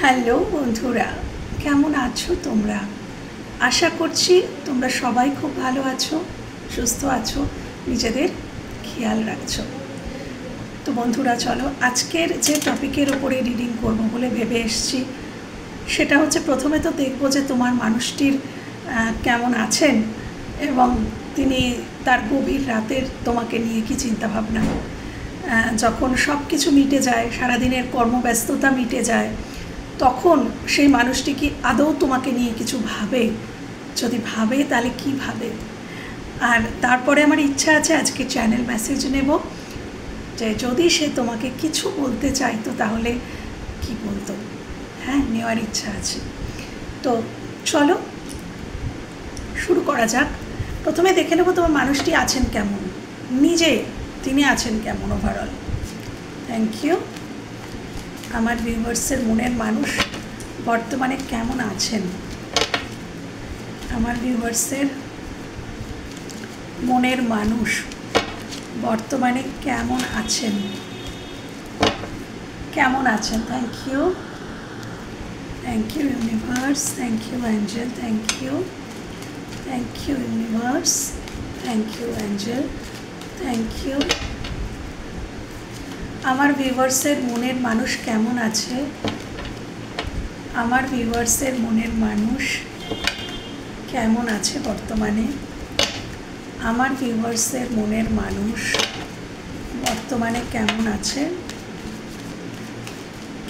Hello বন্ধুরা, কেমন আছো তোমরা? আশা করছি তোমরা সবাই খুব ভালো আছো, সুস্থ আছো, নিজেদের খেয়াল রাখছো। তো বন্ধুরা, চলো আজকের যে টপিকের ওপরে রিডিং করব বলে ভেবে এসেছি সেটা হচ্ছে, প্রথমে তো দেখব যে তোমার মানুষটির কেমন আছেন এবং তিনি তার গভীর রাতের তোমাকে নিয়ে কি চিন্তাভাবনা। যখন সব কিছু মিটে যায়, সারাদিনের কর্মব্যস্ততা মিটে যায়, তখন সেই মানুষটি কি আদৌ তোমাকে নিয়ে কিছু ভাবে? যদি ভাবে তাহলে কি ভাবে? আর তারপরে আমার ইচ্ছা আছে আজকে চ্যানেল মেসেজ নেব, যে যদি সে তোমাকে কিছু বলতে চাইতো তাহলে কি বলতো। হ্যাঁ, নেওয়ার ইচ্ছা আছে। তো চলো শুরু করা যাক। প্রথমে দেখে নেব তোমার মানুষটি আছেন কেমন, নিজে তিনি আছেন কেমন ওভারঅল। Thank you. আমার ভিউয়ার্সের মনের মানুষ বর্তমানে কেমন আছেন? আমার ভিউয়ার্সের মনের মানুষ বর্তমানে কেমন আছেন? কেমন আছেন? Thank you, thank you universe, thank you angel, thank you, thank you universe, thank you angel, thank you. আমার ভিউয়ার্সের মনের মানুষ কেমন আছে? আমার ভিউয়ার্সের মনের মানুষ কেমন আছে বর্তমানে? আমার ভিউয়ার্সের মনের মানুষ বর্তমানে কেমন আছে?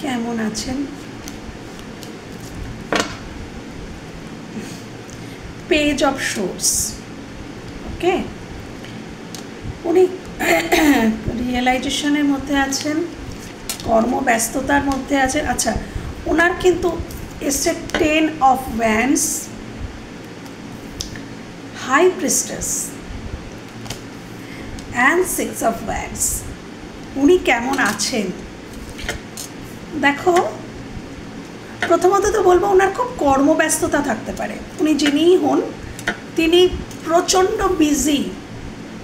কেমন আছেন? Page of source. ওকে, উনি রিয়েলাইজেশনের মধ্যে আছেন, কর্মব্যস্ততার মধ্যে আছেন। আচ্ছা, ওনার কিন্তু এসছে 10 of wands, high priestess and 6 of wands. উনি কেমন আছেন দেখো। প্রথমত তো বলবো, ওনার খুব কর্মব্যস্ততা থাকতে পারে। উনি যিনিই হন, তিনি প্রচণ্ড বিজি,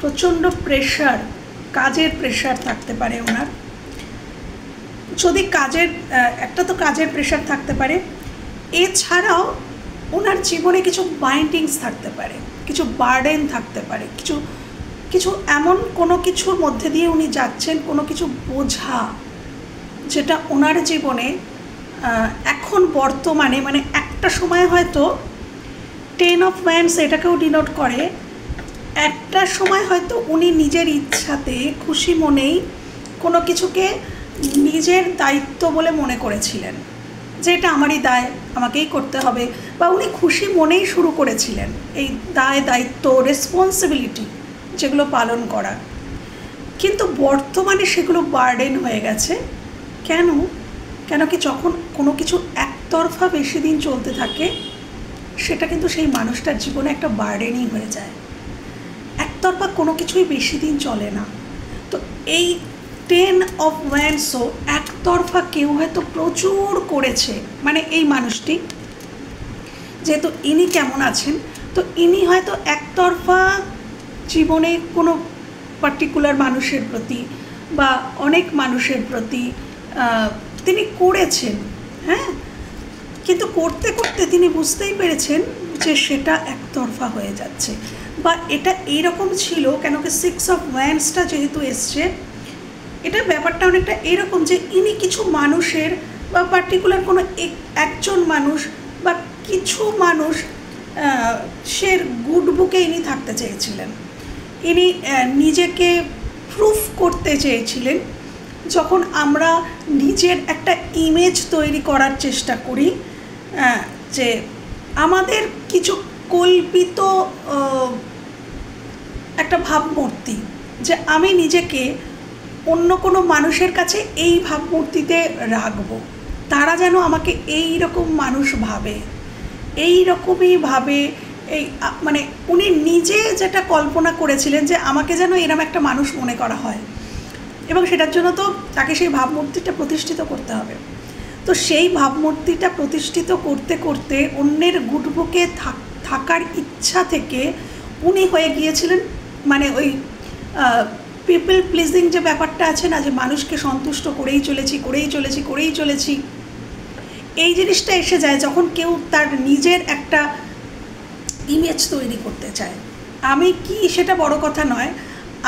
প্রচণ্ড প্রেশার, কাজের প্রেশার থাকতে পারে ওনার। যদি কাজের একটা তো কাজের প্রেশার থাকতে পারে, এছাড়াও ওনার জীবনে কিছু বাইন্ডিংস থাকতে পারে, কিছু বার্ডেন থাকতে পারে, কিছু কিছু এমন কোনো কিছুর মধ্যে দিয়ে উনি যাচ্ছেন, কোনো কিছু বোঝা যেটা ওনার জীবনে এখন বর্তমানে, মানে একটা সময় হয়তো 10 অফ ওয়ান্ডস এটাকেও ডিনোট করে, একটা সময় হয়তো উনি নিজের ইচ্ছাতে, খুশি মনেই কোনো কিছুকে নিজের দায়িত্ব বলে মনে করেছিলেন, যে এটা আমারই দায়, আমাকেই করতে হবে, বা উনি খুশি মনেই শুরু করেছিলেন এই দায়, দায়িত্ব, রেসপন্সিবিলিটি যেগুলো পালন করা। কিন্তু বর্তমানে সেগুলো বার্ডেন হয়ে গেছে। কেন? কেন কি, যখন কোনো কিছু একতরফা বেশি দিন চলতে থাকে, সেটা কিন্তু সেই মানুষটার জীবনে একটা বার্ডেনই হয়ে যায়। একতরফা কোনো কিছুই বেশি দিন চলে না। তো এই 10 অফ ওয়ান্ডসও একতরফা কেউ হয়তো প্রচুর করেছে। মানে এই মানুষটি, যেহেতু ইনি কেমন আছেন, তো ইনি হয়তো একতরফা জীবনে কোনো পার্টিকুলার মানুষের প্রতি বা অনেক মানুষের প্রতি তিনি করেছেন। হ্যাঁ, কিন্তু করতে করতে তিনি বুঝতেই পেরেছেন যে সেটা একতরফা হয়ে যাচ্ছে, বা এটা এইরকম ছিল। কেন কি 6 অফ ওয়ান্ডসটা যেহেতু এসছে, এটা ব্যাপারটা অনেকটা এরকম যে ইনি কিছু মানুষের বা পার্টিকুলার কোনো একজন মানুষ বা কিছু মানুষ সে গুড বুকে ইনি থাকতে চেয়েছিলেন। ইনি নিজেকে প্রুফ করতে চেয়েছিলেন। যখন আমরা নিজের একটা ইমেজ তৈরি করার চেষ্টা করি, যে আমাদের কিছু কল্পিত একটা ভাবমূর্তি, যে আমি নিজেকে অন্য কোনো মানুষের কাছে এই ভাবমূর্তিতে রাখবো, তারা যেন আমাকে এই রকম মানুষ ভাবে, এই রকমই ভাবে। এই মানে উনি নিজে যেটা কল্পনা করেছিলেন যে আমাকে যেন এরকম একটা মানুষ মনে করা হয়, এবং সেটার জন্য তো তাকে সেই ভাবমূর্তিটা প্রতিষ্ঠিত করতে হবে। তো সেই ভাবমূর্তিটা প্রতিষ্ঠিত করতে করতে অন্যের গুডবুকে থাকার ইচ্ছা থেকে উনি হয়ে গিয়েছিলেন, মানে ওই পিপল প্লিজিং যে ব্যাপারটা আছে না, যে মানুষকে সন্তুষ্ট করেই চলেছি, এই জিনিসটা এসে যায় যখন কেউ তার নিজের একটা ইমেজ তৈরি করতে চায়। আমি কি সেটা বড় কথা নয়,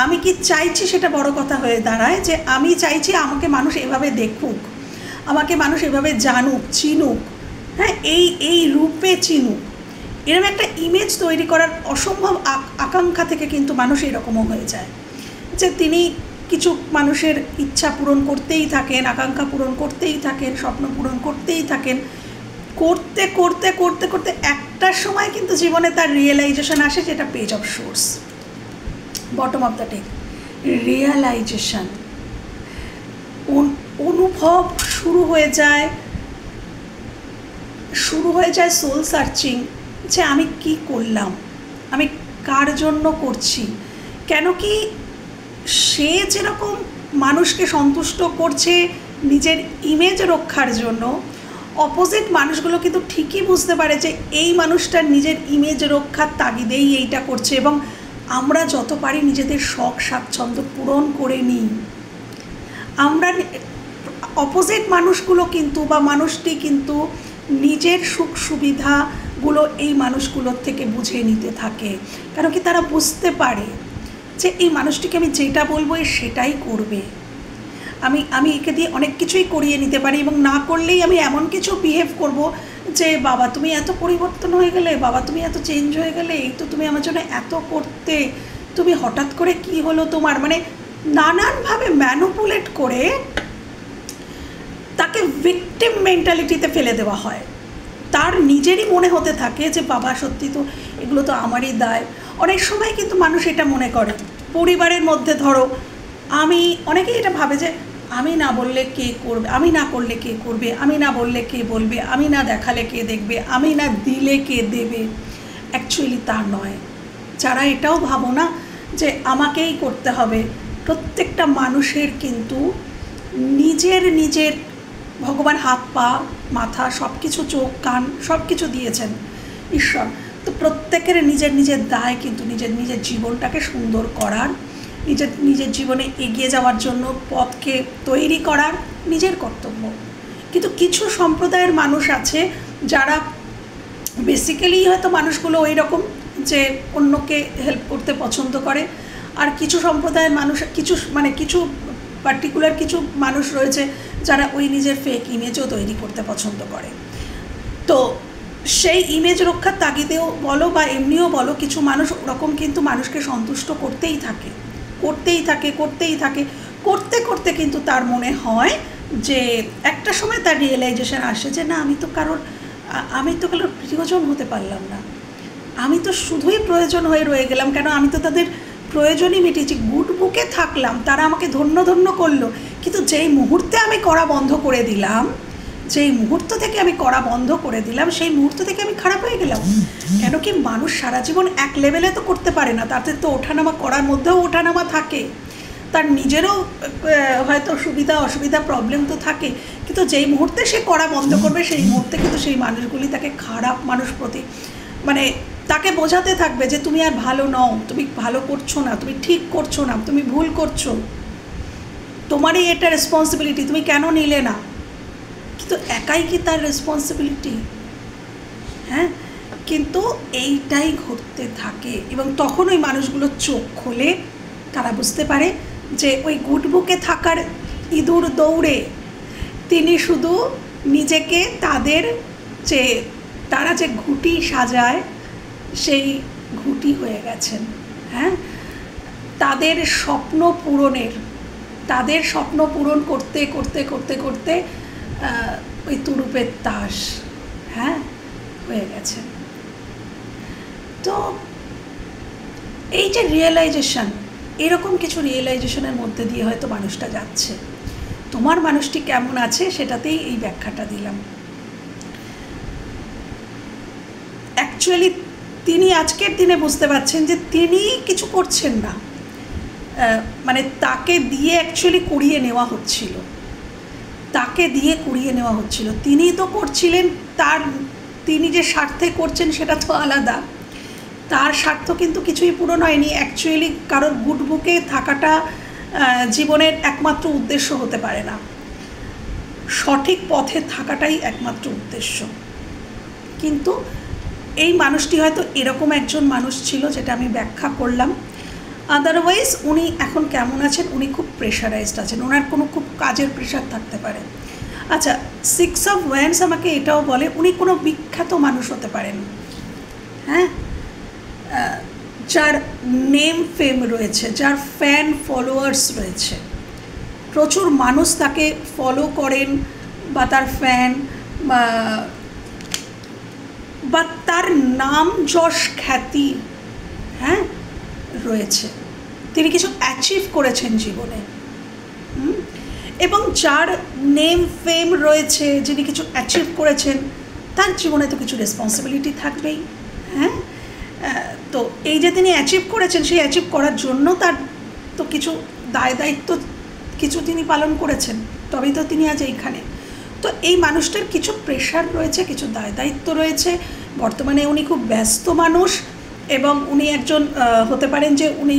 আমি কি চাইছি সেটা বড় কথা হয়ে দাঁড়ায়, যে আমি চাইছি আমাকে মানুষ এভাবে দেখুক, আমাকে মানুষ এভাবে জানুক, চিনুক, হ্যাঁ, এই রূপে চিনুক। এরকম একটা ইমেজ তৈরি করার অসম্ভব আকাঙ্ক্ষা থেকে কিন্তু মানুষ এরকমও হয়ে যায় যে তিনি কিছু মানুষের ইচ্ছা পূরণ করতেই থাকেন, আকাঙ্ক্ষা পূরণ করতেই থাকেন, স্বপ্ন পূরণ করতেই থাকেন, করতে করতে করতে করতে একটা সময় কিন্তু জীবনে তার রিয়েলাইজেশন আসে, যেটা page of source, bottom of the deck, realisation, অনুভব শুরু হয়ে যায় সোল সার্চিং, যে আমি কি করলাম, আমি কার জন্য করছি, কেন কি সে যেরকম মানুষকে সন্তুষ্ট করছে নিজের ইমেজ রক্ষার জন্য, অপোজিট মানুষগুলো কিন্তু ঠিকই বুঝতে পারে যে এই মানুষটার নিজের ইমেজ রক্ষার তাগিদেই এইটা করছে, এবং আমরা যত পারি নিজেদের শখ স্বাচ্ছন্দ্য পূরণ করে নিই। আমরা অপোজিট মানুষগুলো কিন্তু বা মানুষটি কিন্তু নিজের সুখ সুবিধাগুলো এই মানুষগুলোর থেকে বুঝে নিতে থাকে, কারণ কি তারা বুঝতে পারে যে এই মানুষটিকে আমি যেটা বলবো সেটাই করবে, আমি একে দিয়ে অনেক কিছুই করিয়ে নিতে পারি, এবং না করলেই আমি এমন কিছু বিহেভ করব যে বাবা তুমি এত পরিবর্তন হয়ে গেলে, বাবা তুমি এত চেঞ্জ হয়ে গেলে, এই তো তুমি আমার জন্য এত করতে, তুমি হঠাৎ করে কি হলো তোমার, মানে নানানভাবে ম্যানুপুলেট করে তাকে ভিকটিম মেন্টালিটিতে ফেলে দেওয়া হয়। তার নিজেরই মনে হতে থাকে যে বাবা সত্যি তো এগুলো তো আমারই দায়। অনেক সময় কিন্তু মানুষ এটা মনে করে, পরিবারের মধ্যে ধরো অনেকেই এটা ভাবে যে আমি না বললে কে করবে, আমি না করলে কে করবে, আমি না বললে কে বলবে, আমি না দেখালে কে দেখবে, আমি না দিলে কে দেবে। অ্যাকচুয়ালি তা নয়। যারা এটাও ভাবো না যে আমাকেই করতে হবে, প্রত্যেকটা মানুষের কিন্তু নিজের ভগবান হাত পা মাথা সব কিছু, চোখ কান সব কিছু দিয়েছেন ঈশ্বর, তো প্রত্যেকের নিজের দায় কিন্তু নিজের জীবনটাকে সুন্দর করার, নিজের জীবনে এগিয়ে যাওয়ার জন্য পথকে তৈরি করার নিজের কর্তব্য। কিন্তু কিছু সম্প্রদায়ের মানুষ আছে যারা বেসিক্যালি হয়তো মানুষগুলো ওই রকম যে অন্যকে হেল্প করতে পছন্দ করে, আর কিছু সম্প্রদায়ের মানুষ কিছু পার্টিকুলার কিছু মানুষ রয়েছে যারা ওই নিজের ফেক ইমেজও তৈরি করতে পছন্দ করে। তো সেই ইমেজ রক্ষার তাগিদেও বলো বা এমনিও বলো, কিছু মানুষ ওরকম কিন্তু মানুষকে সন্তুষ্ট করতেই থাকে, করতে করতে কিন্তু তার মনে হয় যে একটা সময় তার রিয়েলাইজেশন আসে যে না, আমি তো কারোর প্রিয়জন হতে পারলাম না, আমি তো শুধুই প্রয়োজন হয়ে রয়ে গেলাম, কেন আমি তো তাদের প্রয়োজনই মিটিয়েছি, গুড বুকে থাকলাম, তারা আমাকে ধন্য করলো, কিন্তু যেই মুহূর্তে আমি করা বন্ধ করে দিলাম, যেই মুহূর্ত থেকে আমি করা বন্ধ করে দিলাম, সেই মুহূর্ত থেকে আমি খারাপ হয়ে গেলাম। কেন কি মানুষ সারা জীবন এক লেভেলে তো করতে পারে না, তাতে তো ওঠানামা করার মধ্যেও ওঠানামা থাকে, তার নিজেরও হয়তো সুবিধা অসুবিধা প্রবলেম তো থাকে, কিন্তু যেই মুহূর্তে সে করা বন্ধ করবে সেই মুহূর্তে কিন্তু সেই মানুষগুলি তাকে খারাপ মানুষ প্রতি মানে তাকে বোঝাতে থাকবে যে তুমি আর ভালো নও, তুমি ভালো করছো না, তুমি ঠিক করছো না, তুমি ভুল করছো, তোমারই এটা রেসপন্সিবিলিটি, তুমি কেন নিলে না। কিন্তু একাই কি তার রেসপন্সিবিলিটি? হ্যাঁ, কিন্তু এইটাই ঘটতে থাকে, এবং তখন ওই মানুষগুলো চোখ খোলে, তারা বুঝতে পারে যে ওই গুড বুকে থাকার ইঁদুর দৌড়ে তিনি শুধু নিজেকে তারা যে ঘুঁটি সাজায় সেই ঘুঁটি হয়ে গেছেন। হ্যাঁ, তাদের স্বপ্ন পূরণ করতে করতে করতে করতে ওই তুরুপের তাস হয়ে গেছে। তো এই যে রিয়েলাইজেশন, এরকম কিছু রিয়েলাইজেশনের মধ্যে দিয়ে হয়তো মানুষটা যাচ্ছে। তোমার মানুষটি কেমন আছে সেটাতেই এই ব্যাখ্যাটা দিলাম। অ্যাকচুয়ালি তিনি আজকের দিনে বুঝতে পারছেন যে তিনি কিছু করছেন না, মানে তাকে দিয়ে অ্যাকচুয়ালি কুড়িয়ে নেওয়া হচ্ছিল, তিনি তো করছিলেন, তিনি যে স্বার্থে করছেন সেটা তো আলাদা, তার স্বার্থ কিন্তু কিছুই পূরণ হয়নি। অ্যাকচুয়ালি কারোর গুড বুকে থাকাটা জীবনের একমাত্র উদ্দেশ্য হতে পারে না। সঠিক পথে থাকাটাই একমাত্র উদ্দেশ্য। কিন্তু এই মানুষটি হয়তো এরকম একজন মানুষ ছিল, যেটা আমি ব্যাখ্যা করলাম। আদারওয়াইজ উনি এখন কেমন আছেন? উনি খুব প্রেশারাইজড আছেন, ওনার কোনো খুব কাজের প্রেশার থাকতে পারে। আচ্ছা, 6 অফ ওয়ান্ডস আমাকে এটাও বলে উনি কোনো বিখ্যাত মানুষ হতে পারেন, হ্যাঁ, যার নেম ফেম রয়েছে, যার ফ্যান ফলোয়ার্স রয়েছে, প্রচুর মানুষ তাকে ফলো করেন বা তার ফ্যান বা তার নাম যশ খ্যাতি, হ্যাঁ, রয়েছে। তিনি কিছু অ্যাচিভ করেছেন জীবনে, এবং যার নেম ফেম রয়েছে, যিনি কিছু অ্যাচিভ করেছেন, তার জীবনে তো কিছু রেসপন্সিবিলিটি থাকবেই, হ্যাঁ। তো এই যে তিনি অ্যাচিভ করেছেন, সেই অ্যাচিভ করার জন্য তার তো কিছু দায়িত্ব কিছু তিনি পালন করেছেন, তবেই তো তিনি আজ এইখানে। তো এই মানুষটার কিছু প্রেশার রয়েছে, কিছু দায়িত্ব রয়েছে। বর্তমানে উনি খুব ব্যস্ত মানুষ, এবং উনি একজন হতে পারেন যে উনি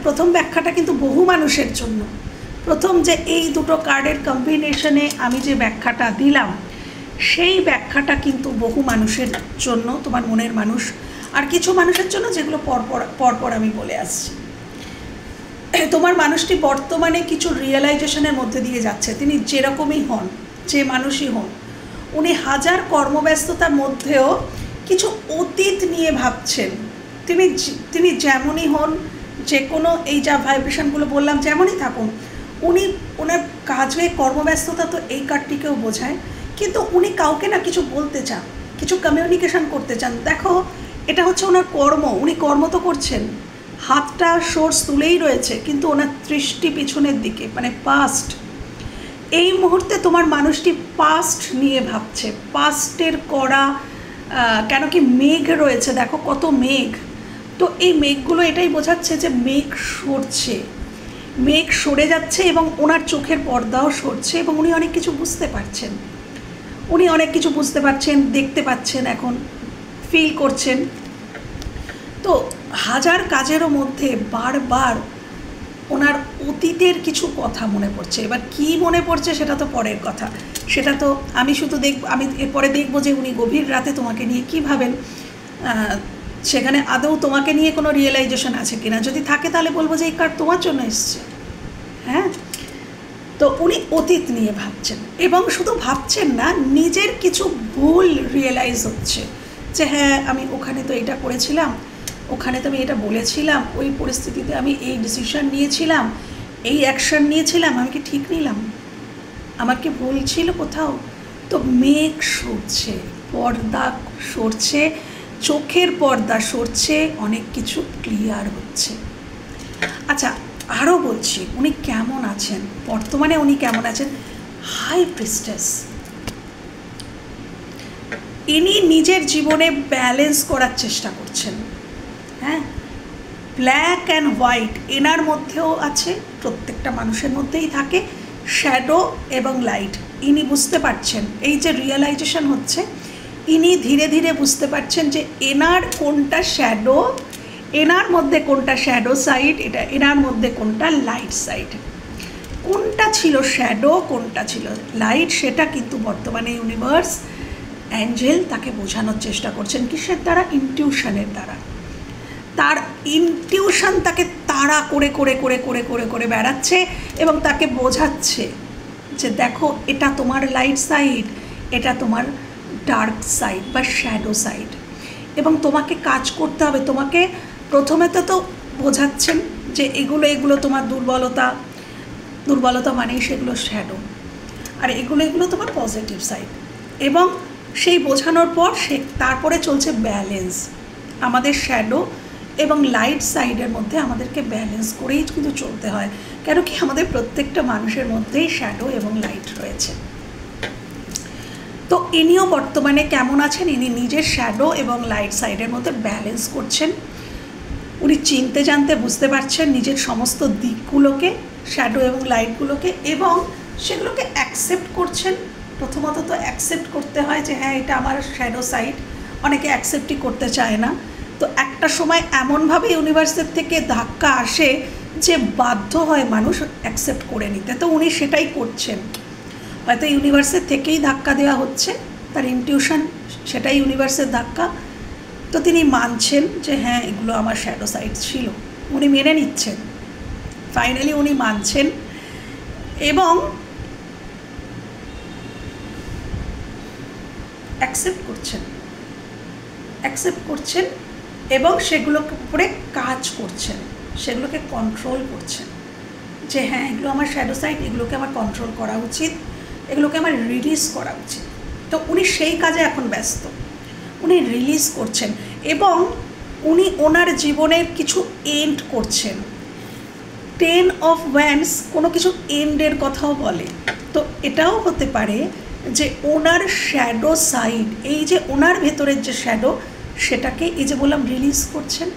প্রথম ব্যাখ্যাটা কিন্তু বহু মানুষের জন্য। প্রথম যে এই দুটো কার্ডের কম্বিনেশনে আমি যে ব্যাখ্যাটা দিলাম, সেই ব্যাখ্যাটা কিন্তু বহু মানুষের জন্য, তোমার মনের মানুষ, আর কিছু মানুষের জন্য যেগুলো পরপর আমি বলে আসছি। তোমার মানুষটি বর্তমানে কিছু রিয়েলাইজেশনের মধ্যে দিয়ে যাচ্ছে। তিনি যেরকমই হন, যে মানুষই হন, উনি হাজার কর্মব্যস্ততার মধ্যেও কিছু অতীত নিয়ে ভাবছেন। তিনি যেমনই হন, যে কোনো এই যা ভাইব্রেশনগুলো বললাম যেমনই থাকুন, ওনার কাজে কর্মব্যস্ততা তো এই কার্ডটিকেও বোঝায়। কিন্তু উনি কাউকে না কিছু বলতে চান, কিছু কমিউনিকেশন করতে চান। দেখো, এটা হচ্ছে ওনার কর্ম, উনি কর্ম তো করছেন, হাতটা সোর্স তুলেই রয়েছে, কিন্তু ওনার দৃষ্টি পিছনের দিকে, মানে পাস্ট। এই মুহূর্তে তোমার মানুষটি পাস্ট নিয়ে ভাবছে, পাস্টের করা, কেন কি মেঘ রয়েছে, দেখো কত মেঘ। তো এই মেঘগুলো এটাই বোঝাচ্ছে যে মেঘ সরছে, মেঘ সরে যাচ্ছে, এবং ওনার চোখের পর্দাও সরছে, এবং উনি অনেক কিছু বুঝতে পারছেন, দেখতে পাচ্ছেন, এখন ফিল করছেন। তো হাজার কাজেরও মধ্যে বারবার ওনার অতীতের কিছু কথা মনে পড়ছে। এবার কি মনে পড়ছে সেটা তো পরের কথা, সেটা তো আমি শুধু আমি এরপরে দেখবো যে উনি গভীর রাতে তোমাকে নিয়ে কী ভাবেন, সেখানে আদৌ তোমাকে নিয়ে কোনো রিয়েলাইজেশন আছে কিনা। যদি থাকে তাহলে বলবো যে এই কার্ড তোমার জন্য এসছে, হ্যাঁ। তো উনি অতীত নিয়ে ভাবছেন, এবং শুধু ভাবছেন না, নিজের কিছু ভুল রিয়েলাইজ হচ্ছে যে হ্যাঁ, আমি ওখানে তো এটা করেছিলাম, ওখানে তো আমি এটা বলেছিলাম, ওই পরিস্থিতিতে আমি এই ডিসিশন নিয়েছিলাম, এই অ্যাকশন নিয়েছিলাম, আমি কি ঠিক নিলাম, আমার কি ভুল ছিল কোথাও। তো মেঘ সরছে, পর্দা সরছে, চোখের পর্দা সরছে, অনেক কিছু ক্লিয়ার হচ্ছে। আচ্ছা, আরও বলছি, উনি কেমন আছেন বর্তমানে, উনি কেমন আছেন? High priestess. ইনি নিজের জীবনে ব্যালেন্স করার চেষ্টা করছেন, হ্যাঁ। ব্ল্যাক অ্যান্ড হোয়াইট এনার মধ্যেও আছে, প্রত্যেকটা মানুষের মধ্যেই থাকে, শ্যাডো এবং লাইট। ইনি বুঝতে পারছেন, এই যে রিয়েলাইজেশন হচ্ছে, ইনি ধীরে ধীরে বুঝতে পারছেন যে এনার কোনটা শ্যাডো, এনার মধ্যে কোনটা শ্যাডো সাইড, এটা এনার মধ্যে কোনটা লাইট সাইড, কোনটা ছিল শ্যাডো, কোনটা ছিল লাইট, সেটা কিন্তু বর্তমানে ইউনিভার্স, অ্যাঞ্জেল তাকে বোঝানোর চেষ্টা করছেন। কিসের দ্বারা? ইনটিউশনের দ্বারা। তার ইনটিউশন তাকে তাড়া করে করে করে করে করে করে বেড়াচ্ছে, এবং তাকে বোঝাচ্ছে যে দেখো, এটা তোমার লাইট সাইড, এটা তোমার ডার্ক সাইড বা শ্যাডো সাইড, এবং তোমাকে কাজ করতে হবে। তোমাকে প্রথমে তো বোঝাচ্ছেন যে এগুলো তোমার দুর্বলতা মানেই সেগুলো শ্যাডো, আর এগুলো তোমার পজিটিভ সাইড। এবং সেই বোঝানোর পর তারপরে চলছে ব্যালেন্স। আমাদের শ্যাডো এবং লাইট সাইডের মধ্যে আমাদেরকে ব্যালেন্স করেই কিন্তু চলতে হয়, কেন কি আমাদের প্রত্যেকটা মানুষের মধ্যেই শ্যাডো এবং লাইট রয়েছে। তো ইনিও বর্তমানে কেমন আছেন? ইনি নিজের শ্যাডো এবং লাইট সাইডের মধ্যে ব্যালেন্স করছেন। উনি চিনতে জানতে বুঝতে পারছেন নিজের সমস্ত দিকগুলোকে, শ্যাডো এবং লাইটগুলোকে, এবং সেগুলোকে অ্যাকসেপ্ট করছেন। প্রথমত তো অ্যাকসেপ্ট করতে হয় যে হ্যাঁ, এটা আমার শ্যাডো সাইড। অনেকে অ্যাকসেপ্টই করতে চায় না। তো একটা সময় এমনভাবে ইউনিভার্সের থেকে ধাক্কা আসে যে বাধ্য হয় মানুষ অ্যাকসেপ্ট করে নিতে। তো উনি সেটাই করছেন। হয়তো ইউনিভার্সের থেকেই ধাক্কা দেওয়া হচ্ছে, তার ইনটিউশন সেটাই ইউনিভার্সের ধাক্কা। তো তিনি মানছেন যে হ্যাঁ এগুলো আমার শ্যাডো সাইড ছিল, উনি মেনে নিচ্ছেন, ফাইনালি উনি মানছেন এবং অ্যাকসেপ্ট করছেন এবং সেগুলোর উপরে কাজ করছেন, সেগুলোকে কন্ট্রোল করছেন যে হ্যাঁ এগুলো আমার শ্যাডো সাইড, এগুলোকে আমার কন্ট্রোল করা উচিত, এগুলোকে আমার রিলিজ করা উচিত। তো উনি সেই কাজে এখন ব্যস্ত, উনি রিলিজ করছেন এবং উনি ওনার জীবনের কিছু এন্ড করছেন। 10 অফ ওয়ান্ডস কোনো কিছু এন্ডের কথাও বলে। তো এটাও হতে পারে যে ওনার শ্যাডো সাইড, এই যে ওনার ভেতরের যে শ্যাডো, সেটাকে এই যে বললাম রিলিজ করছেন,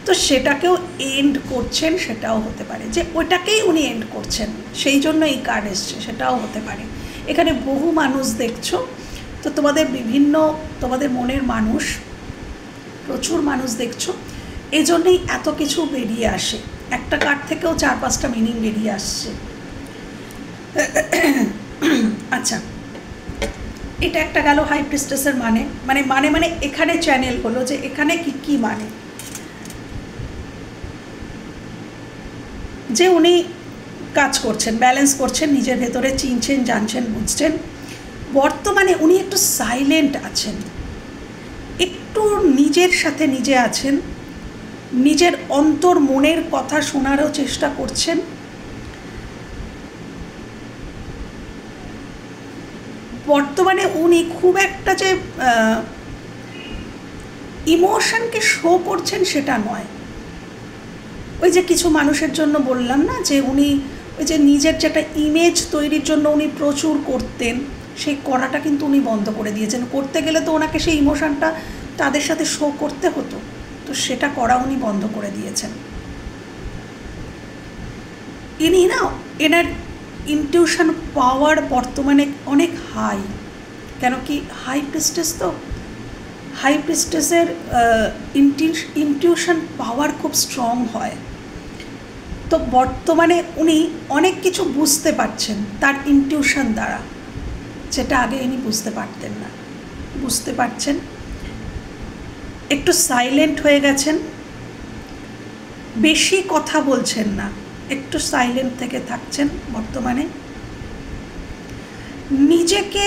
তো সেটাকেও এন্ড করছেন, সেটাও হতে পারে যে ওইটাকেই উনি এন্ড করছেন, সেই জন্য এই কার্ড এসছে, সেটাও হতে পারে। এখানে বহু মানুষ দেখছো, তো তোমাদের মনের মানুষ, প্রচুর মানুষ দেখছো, এই জন্যেই এত কিছু বেরিয়ে আসে। একটা কার্ড থেকেও 4-5টা মিনিং বেরিয়ে আসছে। আচ্ছা, এটা একটা গেল হাই প্রিস্টেসের মানে এখানে চ্যানেল হলো যে এখানে কি মানে, যে উনি কাজ করছেন, ব্যালেন্স করছেন, নিজের ভেতরে চিনছেন, জানছেন, বুঝছেন। বর্তমানে উনি একটু সাইলেন্ট আছেন, একটু নিজের সাথে নিজে আছেন, নিজের অন্তর মনের কথা শোনারও চেষ্টা করছেন। বর্তমানে উনি খুব একটা যে ইমোশনকে শো করছেন সেটা নয়। ওই যে কিছু মানুষের জন্য বললাম না যে উনি ওই যে নিজের যেটা ইমেজ তৈরির জন্য উনি প্রচুর করতেন, সেই করাটা কিন্তু উনি বন্ধ করে দিয়েছেন। করতে গেলে তো ওনাকে সেই ইমোশনটা তাদের সাথে শো করতে হতো, তো সেটা করা উনি বন্ধ করে দিয়েছেন। ইনি না, এনার ইনটিউশন পাওয়ার বর্তমানে অনেক হাই। কেন কি হাই প্রিস্টেস, তো হাই প্রিস্টেসের ইনটিউশন পাওয়ার খুব স্ট্রং হয়। তো বর্তমানে উনি অনেক কিছু বুঝতে পারছেন তার ইনটিউশন দ্বারা, যেটা আগে ইনি বুঝতে পারতেন না, বুঝতে পারছেন। একটু সাইলেন্ট হয়ে গেছেন, বেশি কথা বলছেন না, একটু সাইলেন্ট থেকে থাকছেন বর্তমানে। নিজেকে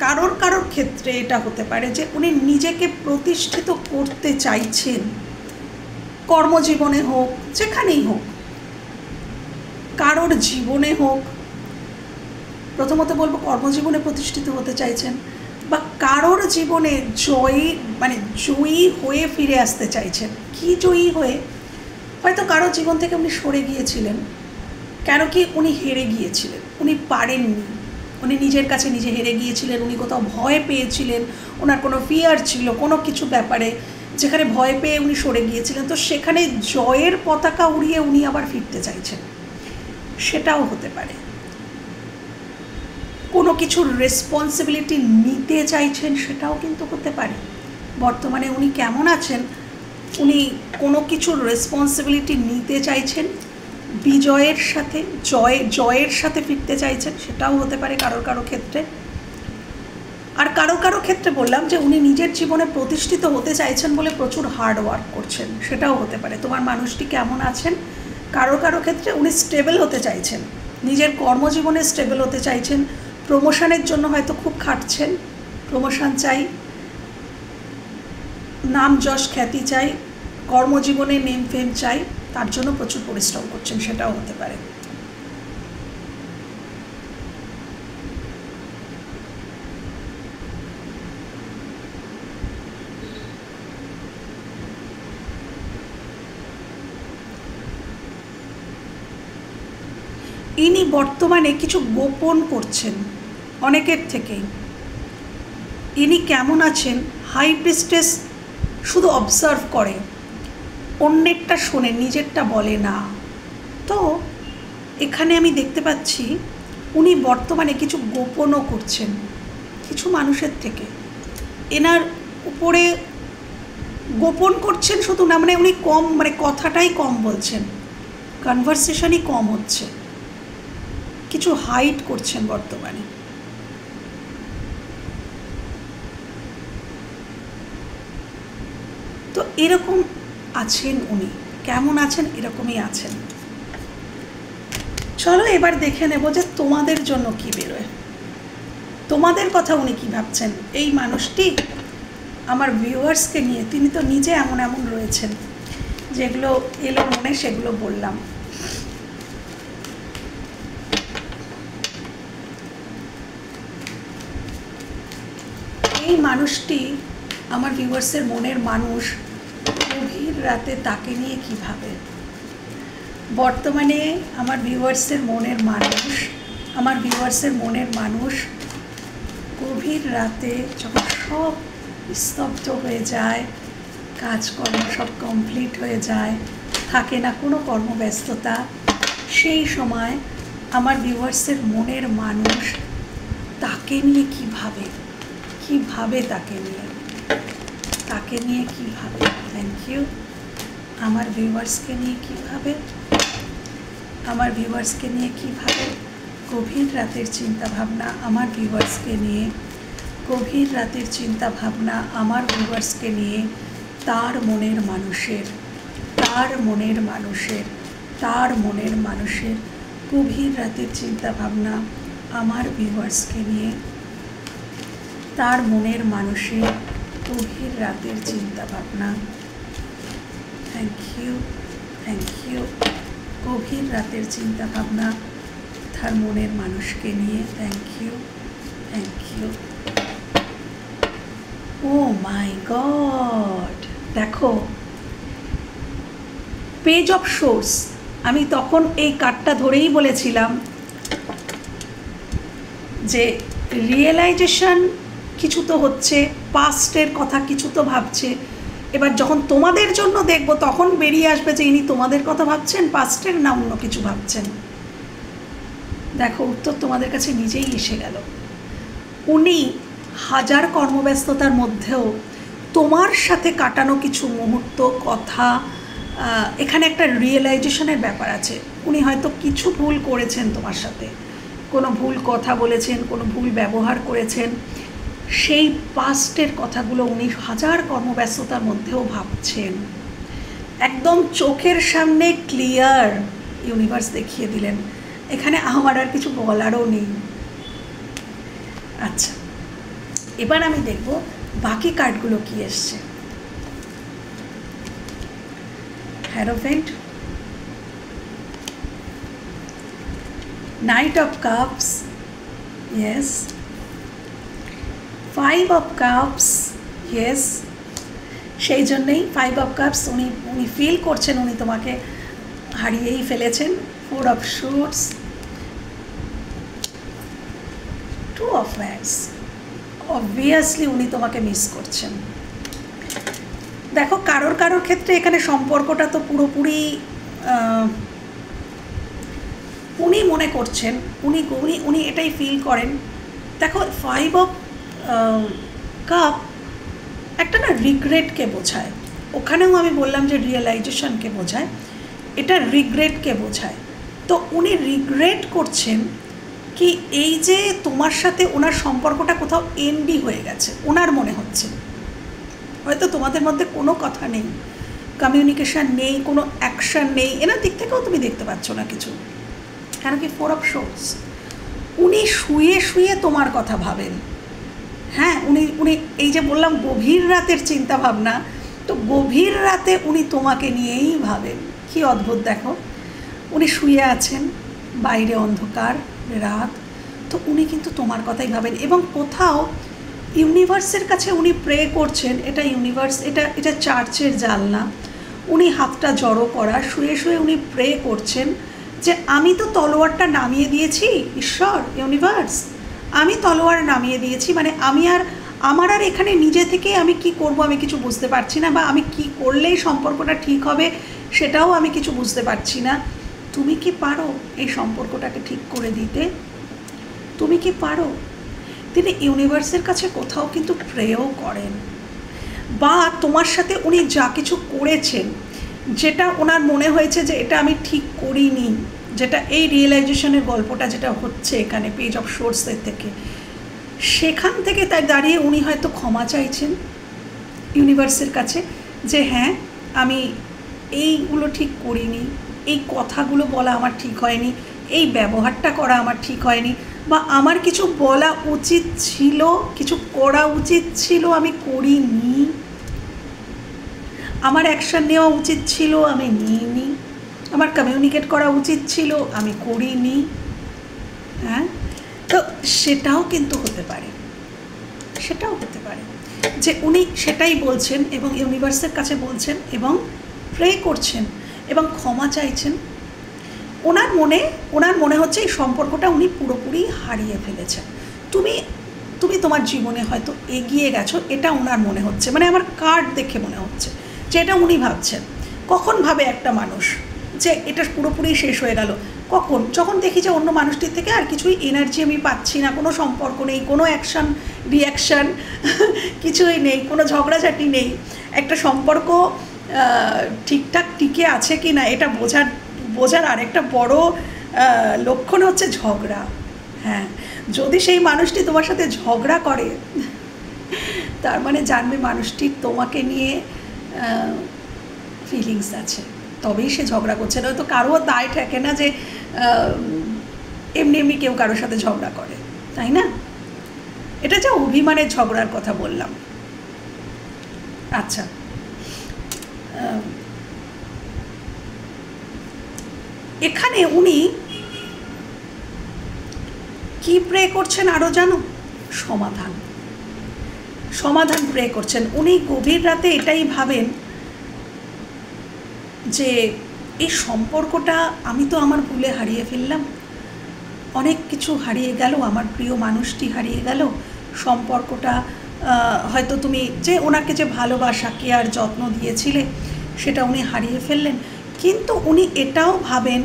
কারোর ক্ষেত্রে এটা হতে পারে যে উনি নিজেকে প্রতিষ্ঠিত করতে চাইছেন, কর্মজীবনে হোক, যেখানেই হোক, কারোর জীবনে হোক। প্রথমত বলবো কর্মজীবনে প্রতিষ্ঠিত হতে চাইছেন, বা কারোর জীবনে জয়ী হয়ে ফিরে আসতে চাইছেন। কি জয়ী হয়ে? হয়তো কারোর জীবন থেকে উনি সরে গিয়েছিলেন, কেন কি উনি হেরে গিয়েছিলেন, উনি পারেননি, উনি নিজের কাছে নিজে হেরে গিয়েছিলেন, উনি কোথাও ভয় পেয়েছিলেন, ওনার কোনো ফিয়ার ছিল কোনো কিছু ব্যাপারে, যেখানে ভয় পেয়ে উনি সরে গিয়েছিলেন। তো সেখানে জয়ের পতাকা উড়িয়ে উনি আবার ফিরতে চাইছেন, সেটাও হতে পারে। কোনো কিছুর রেসপন্সিবিলিটি নিতে চাইছেন, সেটাও কিন্তু হতে পারে। বর্তমানে উনি কেমন আছেন, উনি কোনো কিছুর রেসপন্সিবিলিটি নিতে চাইছেন, বিজয়ের সাথে জয়ের সাথে ফিরতে চাইছেন, সেটাও হতে পারে কারো ক্ষেত্রে। আর কারো ক্ষেত্রে বললাম যে উনি নিজের জীবনে প্রতিষ্ঠিত হতে চাইছেন বলে প্রচুর হার্ড ওয়ার্ক করছেন, সেটাও হতে পারে। তোমার মানুষটি কেমন আছেন, কারো ক্ষেত্রে উনি স্টেবল হতে চাইছেন, নিজের কর্মজীবনে স্টেবল হতে চাইছেন, প্রমোশনের জন্য হয়তো খুব খাটছেন, প্রমোশন চাই, নাম যশ খ্যাতি চাই, কর্মজীবনে নেম ফেম চাই, তার জন্য প্রচুর পরিশ্রম করছেন, সেটাও হতে পারে। ইনি বর্তমানে কিছু গোপন করছেন অনেকের থেকেই। ইনি কেমন আছেন, হাই প্রিস্টেস শুধু অবজার্ভ করে, অন্যেরটা শোনে, নিজেরটা বলে না। তো এখানে আমি দেখতে পাচ্ছি উনি বর্তমানে কিছু গোপনও করছেন কিছু মানুষের থেকে। এনার উপরে গোপন করছেন শুধু না, উনি কম, কথাটাই কম বলছেন, কনভারসেশনই কম হচ্ছে, কিছু হাইড করছেন বর্তমানে। এরকম আছেন উনি, কেমন আছেন, এরকমই আছেন। চলো এবার দেখে নেব যে তোমাদের জন্য কি বেরোয়, তোমাদের কথা উনি কি ভাবছেন। এই মানুষটি আমার ভিউয়ার্সকে নিয়ে, তিনি তো নিজে এমন এমন রয়েছেন, যেগুলো এলো মনে সেগুলো বললাম। এই মানুষটি আমার ভিউয়ার্সের মনের মানুষ গভীর রাতে তাকে নিয়ে কি ভাবে। বর্তমানে আমার ভিউয়ার্সের মনের মানুষ গভীর রাতে যখন সব স্তব্ধ হয়ে যায়, কাজকর্ম সব কমপ্লিট হয়ে যায়, থাকে না কোনো কর্মব্যস্ততা, সেই সময় আমার ভিউয়ার্সের মনের মানুষ তাকে নিয়ে কি ভাবে, তাকে নিয়ে কি ভাবে। Thank you. আমার ভিউয়ার্সকে নিয়ে কি ভাবে, গভীর রাতের চিন্তা ভাবনা আমার ভিউয়ার্সকে নিয়ে, তার মনের মানুষের গভীর রাতের চিন্তা ভাবনা আমার ভিউয়ার্সকে নিয়ে, তার মনের মানুষের গভীর রাতের চিন্তা ভাবনা। Thank you. গভীর রাতের চিন্তা ভাবনা তার মনের মানুষকে নিয়ে। Thank you. Oh my God, দেখো পেজ অফ সোর্স। আমি তখন এই কার্ডটা ধরেই বলেছিলাম যে রিয়েলাইজেশন কিছু তো হচ্ছে, পাস্টের কথা কিছু তো ভাবছে। এবার যখন তোমাদের জন্য দেখব তখন বেরিয়ে আসবে যে ইনি তোমাদের কথা ভাবছেন পাস্টের, না অন্য কিছু ভাবছেন। দেখো উত্তর তোমাদের কাছে নিজেই এসে গেল। উনি হাজার কর্মব্যস্ততার মধ্যেও তোমার সাথে কাটানো কিছু মুহূর্ত, কথা, এখানে একটা রিয়েলাইজেশনের ব্যাপার আছে। উনি হয়তো কিছু ভুল করেছেন তোমার সাথে, কোনো ভুল কথা বলেছেন, কোনো ভুল ব্যবহার করেছেন, সেই পাস্টের কথাগুলো উনি হাজার কর্মব্যস্ততার মধ্যেও ভাবছেন। একদম চোখের সামনে ক্লিয়ার ইউনিভার্স দেখিয়ে দিলেন, এখানে আমার আর কিছু বলারও নেই। আচ্ছা, এবার আমি দেখব বাকি কার্ডগুলো কি এসছে। হ্যারোফেন্ট, night of cups, yes, 5 of cups, yes. সেই জন্যেই 5 অফ কাপস উনি ফিল করছেন উনি তোমাকে হারিয়েই ফেলেছেন। 4 of suits, 2 of wands, obviously উনি তোমাকে মিস করছেন। দেখো কারোর ক্ষেত্রে এখানে সম্পর্কটা তো পুরোপুরি উনি মনে করছেন, উনি এটাই ফিল করেন। দেখো 5 অফ কাপ একটা না রিগ্রেটকে বোঝায়, ওখানেও আমি বললাম যে রিয়েলাইজেশনকে বোঝায়, এটা রিগ্রেটকে বোঝায়। তো উনি রিগ্রেট করছেন কি এই যে তোমার সাথে ওনার সম্পর্কটা কোথাও এন্ডই হয়ে গেছে, ওনার মনে হচ্ছে। হয়তো তোমাদের মধ্যে কোনো কথা নেই, কমিউনিকেশান নেই, কোনো অ্যাকশান নেই, এনার দিক থেকেও তুমি দেখতে পাচ্ছ না কিছু। কেন কি 4 অফ সোর্স, উনি শুয়ে শুয়ে তোমার কথা ভাবেন। হ্যাঁ, উনি এই যে বললাম গভীর রাতের চিন্তা ভাবনা, তো গভীর রাতে উনি তোমাকে নিয়েই ভাবেন। কি অদ্ভুত দেখো, উনি শুয়ে আছেন, বাইরে অন্ধকার রাত, তো উনি কিন্তু তোমার কথাই ভাবেন। এবং কোথাও ইউনিভার্সের কাছে উনি প্রে করছেন, এটা ইউনিভার্স, এটা চার্চের জানলা, উনি হাতটা জড়ো করা, শুয়ে শুয়ে উনি প্রে করছেন যে আমি তো তলোয়ারটা নামিয়ে দিয়েছি ঈশ্বর, ইউনিভার্স, আমি তলোয়ার নামিয়ে দিয়েছি, মানে আমার আর এখানে নিজে থেকে আমি কি করব আমি কিছু বুঝতে পারছি না, বা আমি কি করলেই সম্পর্কটা ঠিক হবে সেটাও আমি কিছু বুঝতে পারছি না। তুমি কি পারো এই সম্পর্কটাকে ঠিক করে দিতে? তুমি কি পারো? তিনি ইউনিভার্সের কাছে কোথাও কিন্তু প্রেও করেন, বা তোমার সাথে উনি যা কিছু করেছেন যেটা ওনার মনে হয়েছে যে এটা আমি ঠিক করিনি, যেটা এই রিয়েলাইজেশনের গল্পটা যেটা হচ্ছে এখানে পেজ অফ সোর্সের থেকে, সেখান থেকে তাই দাঁড়িয়ে উনি হয়তো ক্ষমা চাইছেন ইউনিভার্সের কাছে যে হ্যাঁ আমি এইগুলো ঠিক করিনি, এই কথাগুলো বলা আমার ঠিক হয়নি, এই ব্যবহারটা করা আমার ঠিক হয়নি, বা আমার কিছু বলা উচিত ছিল, কিছু করা উচিত ছিল আমি করিনি, আমার অ্যাকশান নেওয়া উচিত ছিল আমি নিইনি, আমার কমিউনিকেট করা উচিত ছিল আমি করিনি। হ্যাঁ, তো সেটাও কিন্তু হতে পারে, সেটাও হতে পারে যে উনি সেটাই বলছেন এবং ইউনিভার্সের কাছে বলছেন এবং প্রে করছেন এবং ক্ষমা চাইছেন। ওনার মনে হচ্ছে এই সম্পর্কটা উনি পুরোপুরি হারিয়ে ফেলেছেন। তুমি তুমি তোমার জীবনে হয়তো এগিয়ে গেছো, এটা ওনার মনে হচ্ছে, মানে আমার কার্ড দেখে মনে হচ্ছে যে এটা উনি ভাবছেন। কখন ভাবে একটা মানুষ যে এটা পুরোপুরি শেষ হয়ে গেল? কখন? যখন দেখি যে অন্য মানুষটির থেকে আর কিছুই এনার্জি আমি পাচ্ছি না, কোনো সম্পর্ক নেই, কোনো অ্যাকশান রিয়াকশান কিছুই নেই, কোনো ঝগড়াঝাটি নেই, একটা সম্পর্ক ঠিকঠাক টিকে আছে কি না এটা বোঝার আরেকটা বড় লক্ষণ হচ্ছে ঝগড়া। হ্যাঁ, যদি সেই মানুষটি তোমার সাথে ঝগড়া করে তার মানে জানবে মানুষটির তোমাকে নিয়ে ফিলিংস আছে, তবেই সে ঝগড়া করছে। নয়তো কারো দায় থাকে না যে এমনি এমনি কেউ কারোর সাথে ঝগড়া করে, তাই না? এটা যে অভিমানের ঝগড়ার কথা বললাম। আচ্ছা, এখানে উনি কি প্রে করছেন আরও জানো? সমাধান প্রে করছেন। উনি গভীর রাতে এটাই ভাবেন যে এই সম্পর্কটা আমি তো আমার ভুলে হারিয়ে ফেললাম, অনেক কিছু হারিয়ে গেল, আমার প্রিয় মানুষটি হারিয়ে গেল, সম্পর্কটা হয়তো তুমি যে ওনাকে যে ভালোবাসা কেয়ার যত্ন দিয়েছিলে সেটা উনি হারিয়ে ফেললেন। কিন্তু উনি এটাও ভাবেন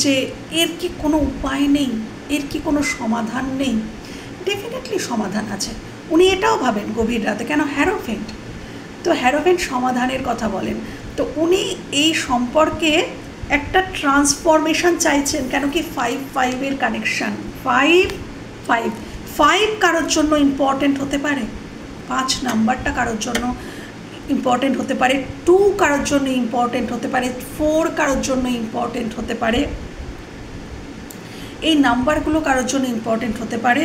যে এর কি কোনো উপায় নেই, এর কি কোনো সমাধান নেই? ডেফিনেটলি সমাধান আছে, উনি এটাও ভাবেন গভীর রাতে। কেন? হ্যারোফেন্ট, তো হ্যারোফেন্ট সমাধানের কথা বলেন। তো উনি এই সম্পর্কে একটা ট্রান্সফরমেশন চাইছেন। কেন কি 5-5-এর কানেকশান, 5 কারোর জন্য ইম্পর্টেন্ট হতে পারে, 5 নাম্বারটা কারোর জন্য ইম্পর্টেন্ট হতে পারে, 2 কারোর জন্য ইম্পর্টেন্ট হতে পারে, 4 কারোর জন্য ইম্পর্টেন্ট হতে পারে, এই নাম্বারগুলো কারোর জন্য ইম্পর্টেন্ট হতে পারে,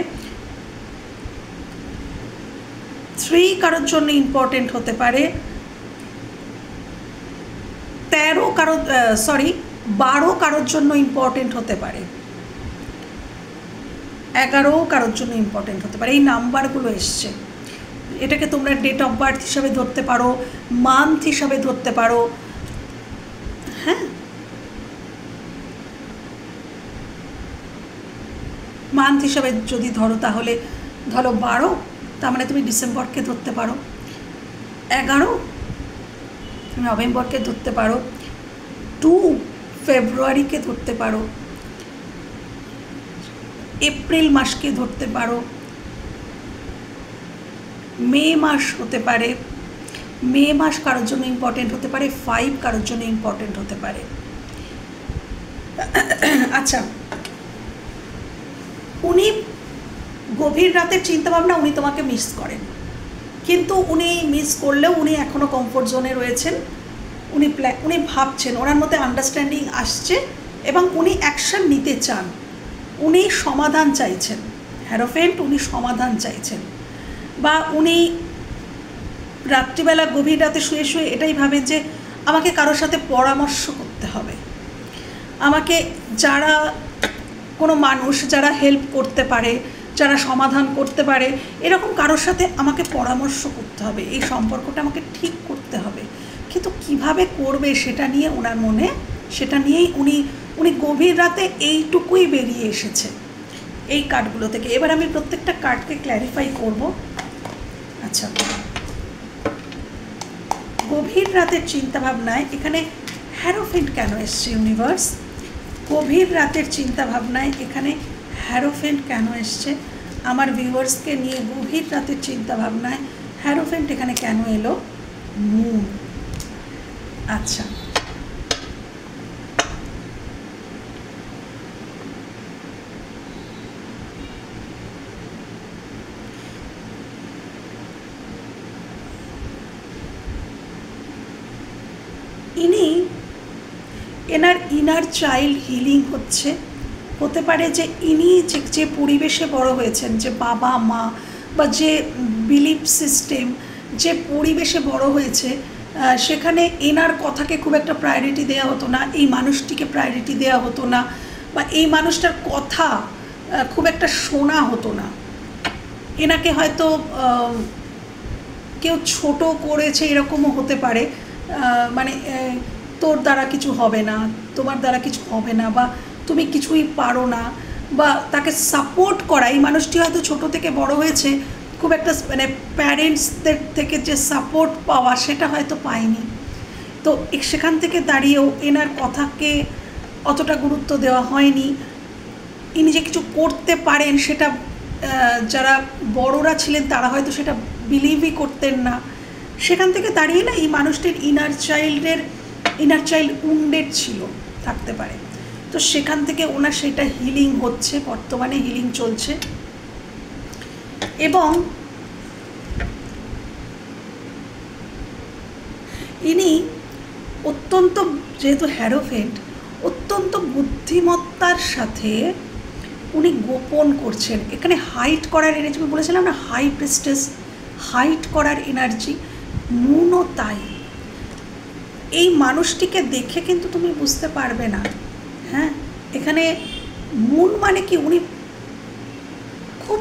3 কারোর জন্য ইম্পর্টেন্ট হতে পারে, 12 কারোর জন্য ইম্পর্টেন্ট হতে পারে, 11 কারোর জন্য ইম্পর্টেন্ট হতে পারে। এই নাম্বারগুলো এসছে, এটাকে তোমরা ডেট অফ বার্থ হিসাবে ধরতে পারো, মান্থ হিসাবে ধরতে পারো। হ্যাঁ, মান্থ হিসাবে যদি ধরো তাহলে ধরো 12, তার মানে তুমি ডিসেম্বরকে ধরতে পারো, 11 নভেম্বরকে ধরতে পারো, 2 ফেব্রুয়ারিকে ধরতে পারো, এপ্রিল মাসকে ধরতে পারো, মে মাস হতে পারে, মে মাস কারোর জন্য ইম্পর্টেন্ট হতে পারে, 5 কারোর জন্য ইম্পর্টেন্ট হতে পারে। আচ্ছা, উনি গভীর রাতের চিন্তাভাবনা, উনি তোমাকে মিস করেন, কিন্তু উনি মিস করলেও উনি এখনও কমফোর্ট জোনে রয়েছেন। উনি ভাবছেন, ওনার মধ্যে আন্ডারস্ট্যান্ডিং আসছে এবং উনি অ্যাকশান নিতে চান, উনি সমাধান চাইছেন। হ্যারোফেন্ট, উনি সমাধান চাইছেন। বা উনি রাত্রিবেলা গভীর রাতে শুয়ে শুয়ে এটাই ভাবেন যে আমাকে কারোর সাথে পরামর্শ করতে হবে, আমাকে যারা কোনো মানুষ যারা হেল্প করতে পারে, যারা সমাধান করতে পারে, এরকম কারোর সাথে আমাকে পরামর্শ করতে হবে, এই সম্পর্কটা আমাকে ঠিক করতে হবে। কিন্তু কিভাবে করবে সেটা নিয়ে ওনার মনে, সেটা নিয়েই উনি গভীর রাতে এইটুকুই বেরিয়ে এসেছে এই কার্ডগুলো থেকে। এবার আমি প্রত্যেকটা কার্ডকে ক্ল্যারিফাই করব। আচ্ছা, গভীর রাতের চিন্তাভাবনায় এখানে হ্যারোফেন্ট কেন এসছে ইউনিভার্স? গভীর রাতের চিন্তাভাবনায় এখানে হ্যারোফেন্ট কেন এসছে? আমার ভিউয়ার্সকে নিয়ে গভীর রাতের চিন্তাভাবনায় হ্যারোফেন্ট এখানে কেন এলো? মুন। আচ্ছা, এনার ইনার চাইল্ড হিলিং হচ্ছে। হতে পারে যে ইনি যে পরিবেশে বড় হয়েছেন, যে বাবা মা বা যে বিলিফ সিস্টেম, যে পরিবেশে বড় হয়েছে, সেখানে এনার কথাকে খুব একটা প্রায়োরিটি দেওয়া হতো না, এই মানুষটিকে প্রায়োরিটি দেওয়া হতো না, বা এই মানুষটার কথা খুব একটা শোনা হতো না। এনাকে হয়তো কেউ ছোট করেছে, এরকমও হতে পারে, মানে তোর দ্বারা কিছু হবে না, তোমার দ্বারা কিছু হবে না, বা তুমি কিছুই পারো না, বা তাকে সাপোর্ট করা। এই মানুষটি হয়তো ছোট থেকে বড় হয়েছে, খুব একটা মানে প্যারেন্টসদের থেকে যে সাপোর্ট পাওয়া সেটা হয়তো পায়নি। তো সেখান থেকে দাঁড়িয়েও এনার কথাকে অতটা গুরুত্ব দেওয়া হয়নি। ইনি যে কিছু করতে পারেন সেটা যারা বড়রা ছিলেন তারা হয়তো সেটা বিলিভই করতেন না। সেখান থেকে দাঁড়িয়ে না এই মানুষটির ইনার চাইল্ড উন্ডেড ছিল, থাকতে পারে। তো সেখান থেকে ওনার সেটা হিলিং হচ্ছে, বর্তমানে হিলিং চলছে। এবং ইনি অত্যন্ত, যেহেতু হ্যারোফেন্ট, অত্যন্ত বুদ্ধিমত্তার সাথে উনি গোপন করছেন। এখানে হাইট করার এনার্জি, আমি বলেছিলাম না হাই প্রিস্টেস, হাইট করার এনার্জি। মুনও তাই। এই মানুষটিকে দেখে কিন্তু তুমি বুঝতে পারবে না। হ্যাঁ, এখানে মুন মানে কি, উনি খুব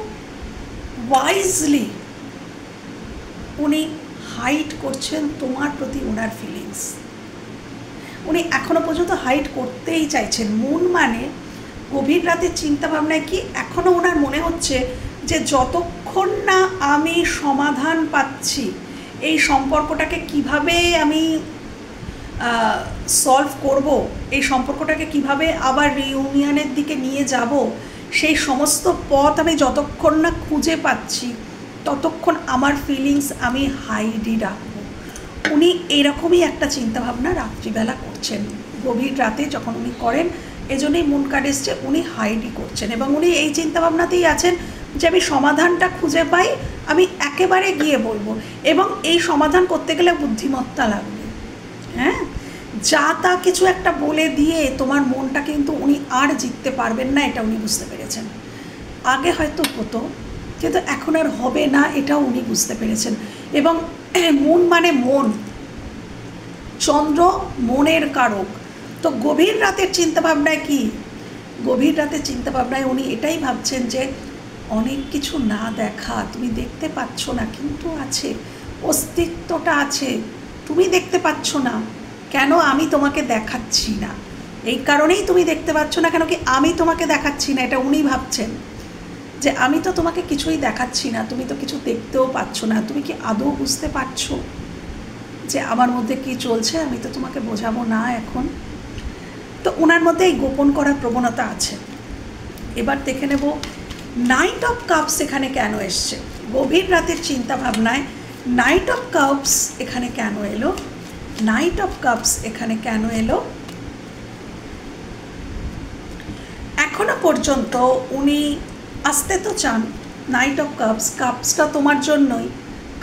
ওয়াইজলি উনি হাইড করছেন তোমার প্রতি ওনার ফিলিংস। উনি এখনো পর্যন্ত হাইড করতেই চাইছেন। মুন মানে গভীর রাতের চিন্তাভাবনায় কি এখনও ওনার মনে হচ্ছে যে যতক্ষণ না আমি সমাধান পাচ্ছি, এই সম্পর্কটাকে কিভাবে আমি সলভ করব, এই সম্পর্কটাকে কিভাবে আবার রিউনিয়নের দিকে নিয়ে যাব, সেই সমস্ত পথ আমি যতক্ষণ না খুঁজে পাচ্ছি ততক্ষণ আমার ফিলিংস আমি হাইডই রাখবো। উনি এইরকমই একটা চিন্তাভাবনা রাত্রিবেলা করছেন, গভীর রাতে যখন উনি করেন। এজন্যই মুন কার্ড এসছে, উনি হাইডই করছেন। এবং উনি এই চিন্তাভাবনাতেই আছেন যে আমি সমাধানটা খুঁজে পাই, আমি একেবারে গিয়ে বলবো। এবং এই সমাধান করতে গেলে বুদ্ধিমত্তা লাগবে। হ্যাঁ, যা তা কিছু একটা বলে দিয়ে তোমার মনটা কিন্তু উনি আর জিততে পারবেন না, এটা উনি বুঝতে পেরেছেন। আগে হয়তো হতো, কিন্তু এখন আর হবে না, এটাও উনি বুঝতে পেরেছেন। এবং মুন মানে মন, চন্দ্র মনের কারক। তো গভীর রাতের চিন্তাভাবনায় কি, গভীর রাতের চিন্তাভাবনায় উনি এটাই ভাবছেন যে অনেক কিছু না দেখা, তুমি দেখতে পাচ্ছ না, কিন্তু আছে, অস্তিত্বটা আছে, তুমি দেখতে পাচ্ছ না। কেন আমি তোমাকে দেখাচ্ছি না, এই কারণেই তুমি দেখতে পাচ্ছ না। কেন কি আমি তোমাকে দেখাচ্ছি না, এটা উনি ভাবছেন যে আমি তো তোমাকে কিছুই দেখাচ্ছি না, তুমি তো কিছু দেখতেও পাচ্ছ না, তুমি কি আদৌ বুঝতে পারছো যে আমার মধ্যে কি চলছে, আমি তো তোমাকে বোঝাবো না এখন। তো ওনার মধ্যে এই গোপন করার প্রবণতা আছে। এবার দেখে নেব নাইট অফ কাপস এখানে কেন এসছে। গভীর রাতের চিন্তা ভাবনায় নাইট অফ কাপস এখানে কেন এলো, নাইট অফ কাপস এখানে কেন এলো। এখনো পর্যন্ত উনি আসতে তো চান, নাইট অফ কাপস, কাপসটা তোমার জন্যই,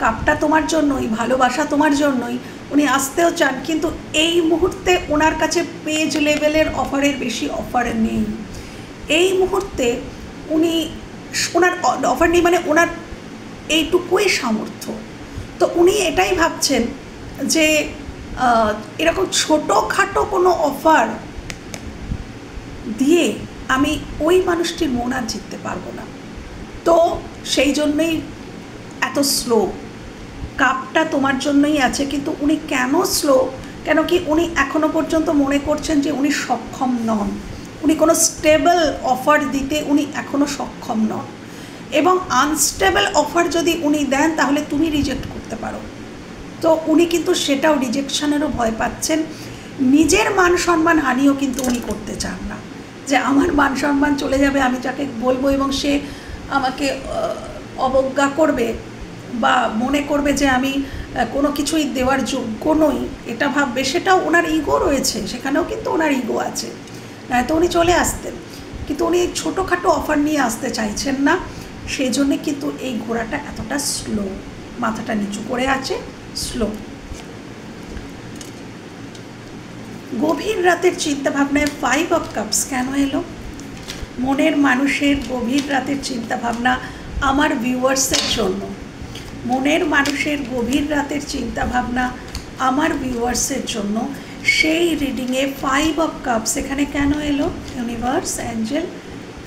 কাপটা তোমার জন্যই, ভালোবাসা তোমার জন্যই, উনি আসতেও চান। কিন্তু এই মুহূর্তে ওনার কাছে পেজ লেভেলের অফারের বেশি অফার নেই। এই মুহূর্তে উনি, ওনার অফার নেই মানে ওনার এইটুকুই সামর্থ্য। তো উনি এটাই ভাবছেন যে এরকম ছোটোখাটো কোনো অফার দিয়ে আমি ওই মানুষটির মন আর জিততে পারবো না। তো সেই জন্যই এত স্লো। কাপটা তোমার জন্যই আছে, কিন্তু উনি কেন স্লো, কেন কি উনি এখনো পর্যন্ত মনে করছেন যে উনি সক্ষম নন, উনি কোনো স্টেবল অফার দিতে উনি এখনও সক্ষম নন। এবং আনস্টেবল অফার যদি উনি দেন তাহলে তুমি রিজেক্ট করতে পারো। তো উনি কিন্তু সেটাও, রিজেকশনেরও ভয় পাচ্ছেন। নিজের মান সম্মান হানিও কিন্তু উনি করতে চান না, যে আমার মান সম্মান চলে যাবে, আমি যাকে বলবো এবং সে আমাকে অবজ্ঞা করবে বা মনে করবে যে আমি কোনো কিছুই দেওয়ার যোগ্য নই, এটা ভাববে। সেটাও ওনার ইগো রয়েছে, সেখানেও কিন্তু ওনার ইগো আছে। তো উনি চলে আসতেন, কিন্তু উনি ছোটোখাটো অফার নিয়ে আসতে চাইছেন না। সেই জন্যে কিন্তু এই ঘোড়াটা এতটা স্লো, মাথাটা নিচু করে আছে, স্লো। গভীর রাতের চিন্তাভাবনায় 5 অফ কাপস কেন এলো? মনের মানুষের গভীর রাতের চিন্তাভাবনা আমার ভিউয়ার্সের জন্য, মনের মানুষের গভীর রাতের চিন্তাভাবনা আমার ভিউয়ার্সের জন্য, সেই রিডিংয়ে 5 অফ কাপস এখানে কেন এলো? ইউনিভার্স, অ্যাঞ্জেল,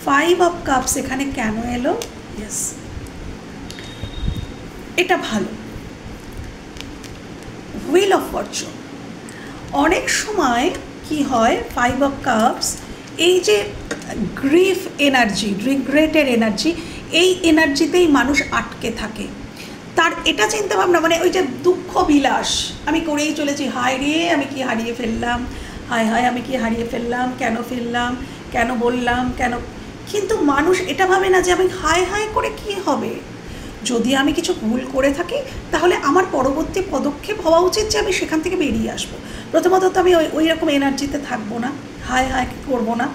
5 অফ কাপস এখানে কেন এলো? ইয়েস, এটা ভালো। হুইল অফ ফরচুন, অনেক সময় কি হয় 5 অফ কাপস, এই যে গ্রিফ এনার্জি, রিগ্রেটের এনার্জি, এই এনার্জিতেই মানুষ আটকে থাকে। তার এটা চিন্তা ভাবনা, মানে ওই যে দুঃখ বিলাস, আমি করেই চলেছি, হায় রে আমি কি হারিয়ে ফেললাম, হায় হায় আমি কি হারিয়ে ফেললাম, কেন ফেললাম, কেন বললাম, কেন। কিন্তু মানুষ এটা ভাবে না যে আমি হায় হায় করে কি হবে, যদি আমি কিছু ভুল করে থাকি তাহলে আমার পরবর্তী পদক্ষেপ হওয়া উচিত যে আমি সেখান থেকে বেরিয়ে আসবো। প্রথমত তো আমি ওই রকম এনার্জিতে থাকবো না, হায় হায় করবো না।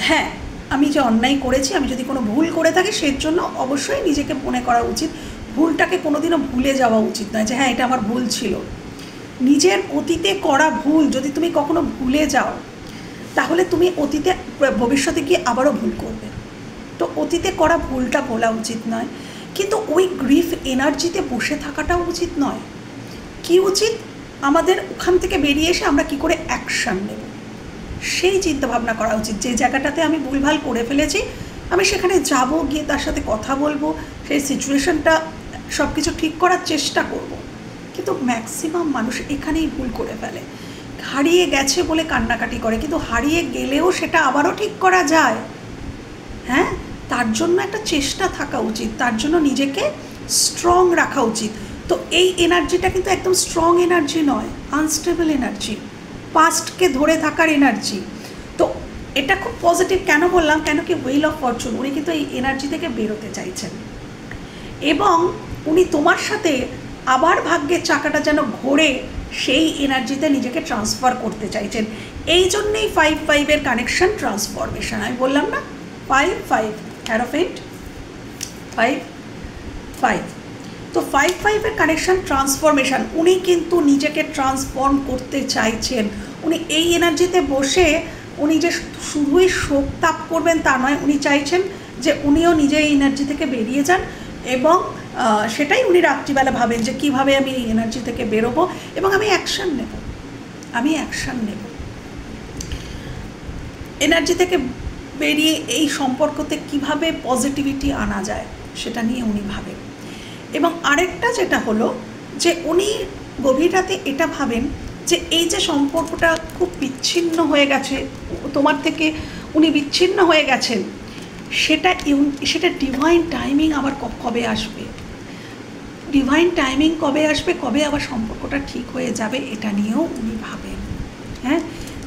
হ্যাঁ, আমি যে অন্যায় করেছি, আমি যদি কোনো ভুল করে থাকি সেই জন্য অবশ্যই নিজেকে মনে করা উচিত, ভুলটাকে কোনোদিনও ভুলে যাওয়া উচিত নয় যে হ্যাঁ এটা আমার ভুল ছিল। নিজের অতীতে করা ভুল যদি তুমি কখনো ভুলে যাও তাহলে তুমি অতীতে ভবিষ্যতে গিয়ে আবারও ভুল করবে। তো অতীতে করা ভুলটা বলা উচিত নয়, কিন্তু ওই গ্রিফ এনার্জিতে বসে থাকাটাও উচিত নয়। কি উচিত? আমাদের ওখান থেকে বেরিয়ে এসে আমরা কি করে অ্যাকশান নেব সেই চিন্তাভাবনা করা উচিত। যে জায়গাটাতে আমি ভুলভাল করে ফেলেছি আমি সেখানে যাব, গিয়ে তার সাথে কথা বলবো, সেই সিচুয়েশনটা সব কিছু ঠিক করার চেষ্টা করব। কিন্তু ম্যাক্সিমাম মানুষ এখানেই ভুল করে ফেলে, হারিয়ে গেছে বলে কান্নাকাটি করে, কিন্তু হারিয়ে গেলেও সেটা আবারও ঠিক করা যায়। হ্যাঁ, তার জন্য একটা চেষ্টা থাকা উচিত, তার জন্য নিজেকে স্ট্রং রাখা উচিত। তো এই এনার্জিটা কিন্তু একদম স্ট্রং এনার্জি নয়, আনস্টেবল এনার্জি, পাস্টকে ধরে থাকার এনার্জি। তো এটা খুব পজিটিভ কেন বললাম, কেন কি হুইল অফ ফরচুন, উনি কিন্তু এই এনার্জি থেকে বেরোতে চাইছেন এবং উনি তোমার সাথে আবার ভাগ্যের চাকাটা যেন ঘোরে সেই এনার্জিতে নিজেকে ট্রান্সফার করতে চাইছেন। এই জন্যেই 5-5-এর কানেকশন, ট্রান্সফরমেশন। আমি বললাম না 5-5 হ্যারোফেন্ট 5-5, তো 5-5-এর কানেকশন, ট্রান্সফরমেশন। উনি কিন্তু নিজেকে ট্রান্সফর্ম করতে চাইছেন। উনি এই এনার্জিতে বসে উনি যে শুধুই শোক তাপ করবেন তা নয়, উনি চাইছেন যে উনিও নিজে এই এনার্জি থেকে বেরিয়ে যান এবং সেটাই উনি রাত্রিবেলা ভাবেন যে কীভাবে আমি এই এনার্জি থেকে বেরোবো এবং আমি অ্যাকশান নেব, আমি অ্যাকশান নেব। এনার্জি থেকে বেরিয়ে এই সম্পর্কতে কিভাবে পজিটিভিটি আনা যায় সেটা নিয়ে উনি ভাবেন। এবং আরেকটা যেটা হলো যে উনি গভীর রাতে এটা ভাবেন যে এই যে সম্পর্কটা খুব বিচ্ছিন্ন হয়ে গেছে, তোমার থেকে উনি বিচ্ছিন্ন হয়ে গেছেন, সেটা ডিভাইন টাইমিং আবার কবে আসবে, ডিভাইন টাইমিং কবে আসবে, কবে আবার সম্পর্কটা ঠিক হয়ে যাবে, এটা নিয়েও উনি ভাবেন। হ্যাঁ,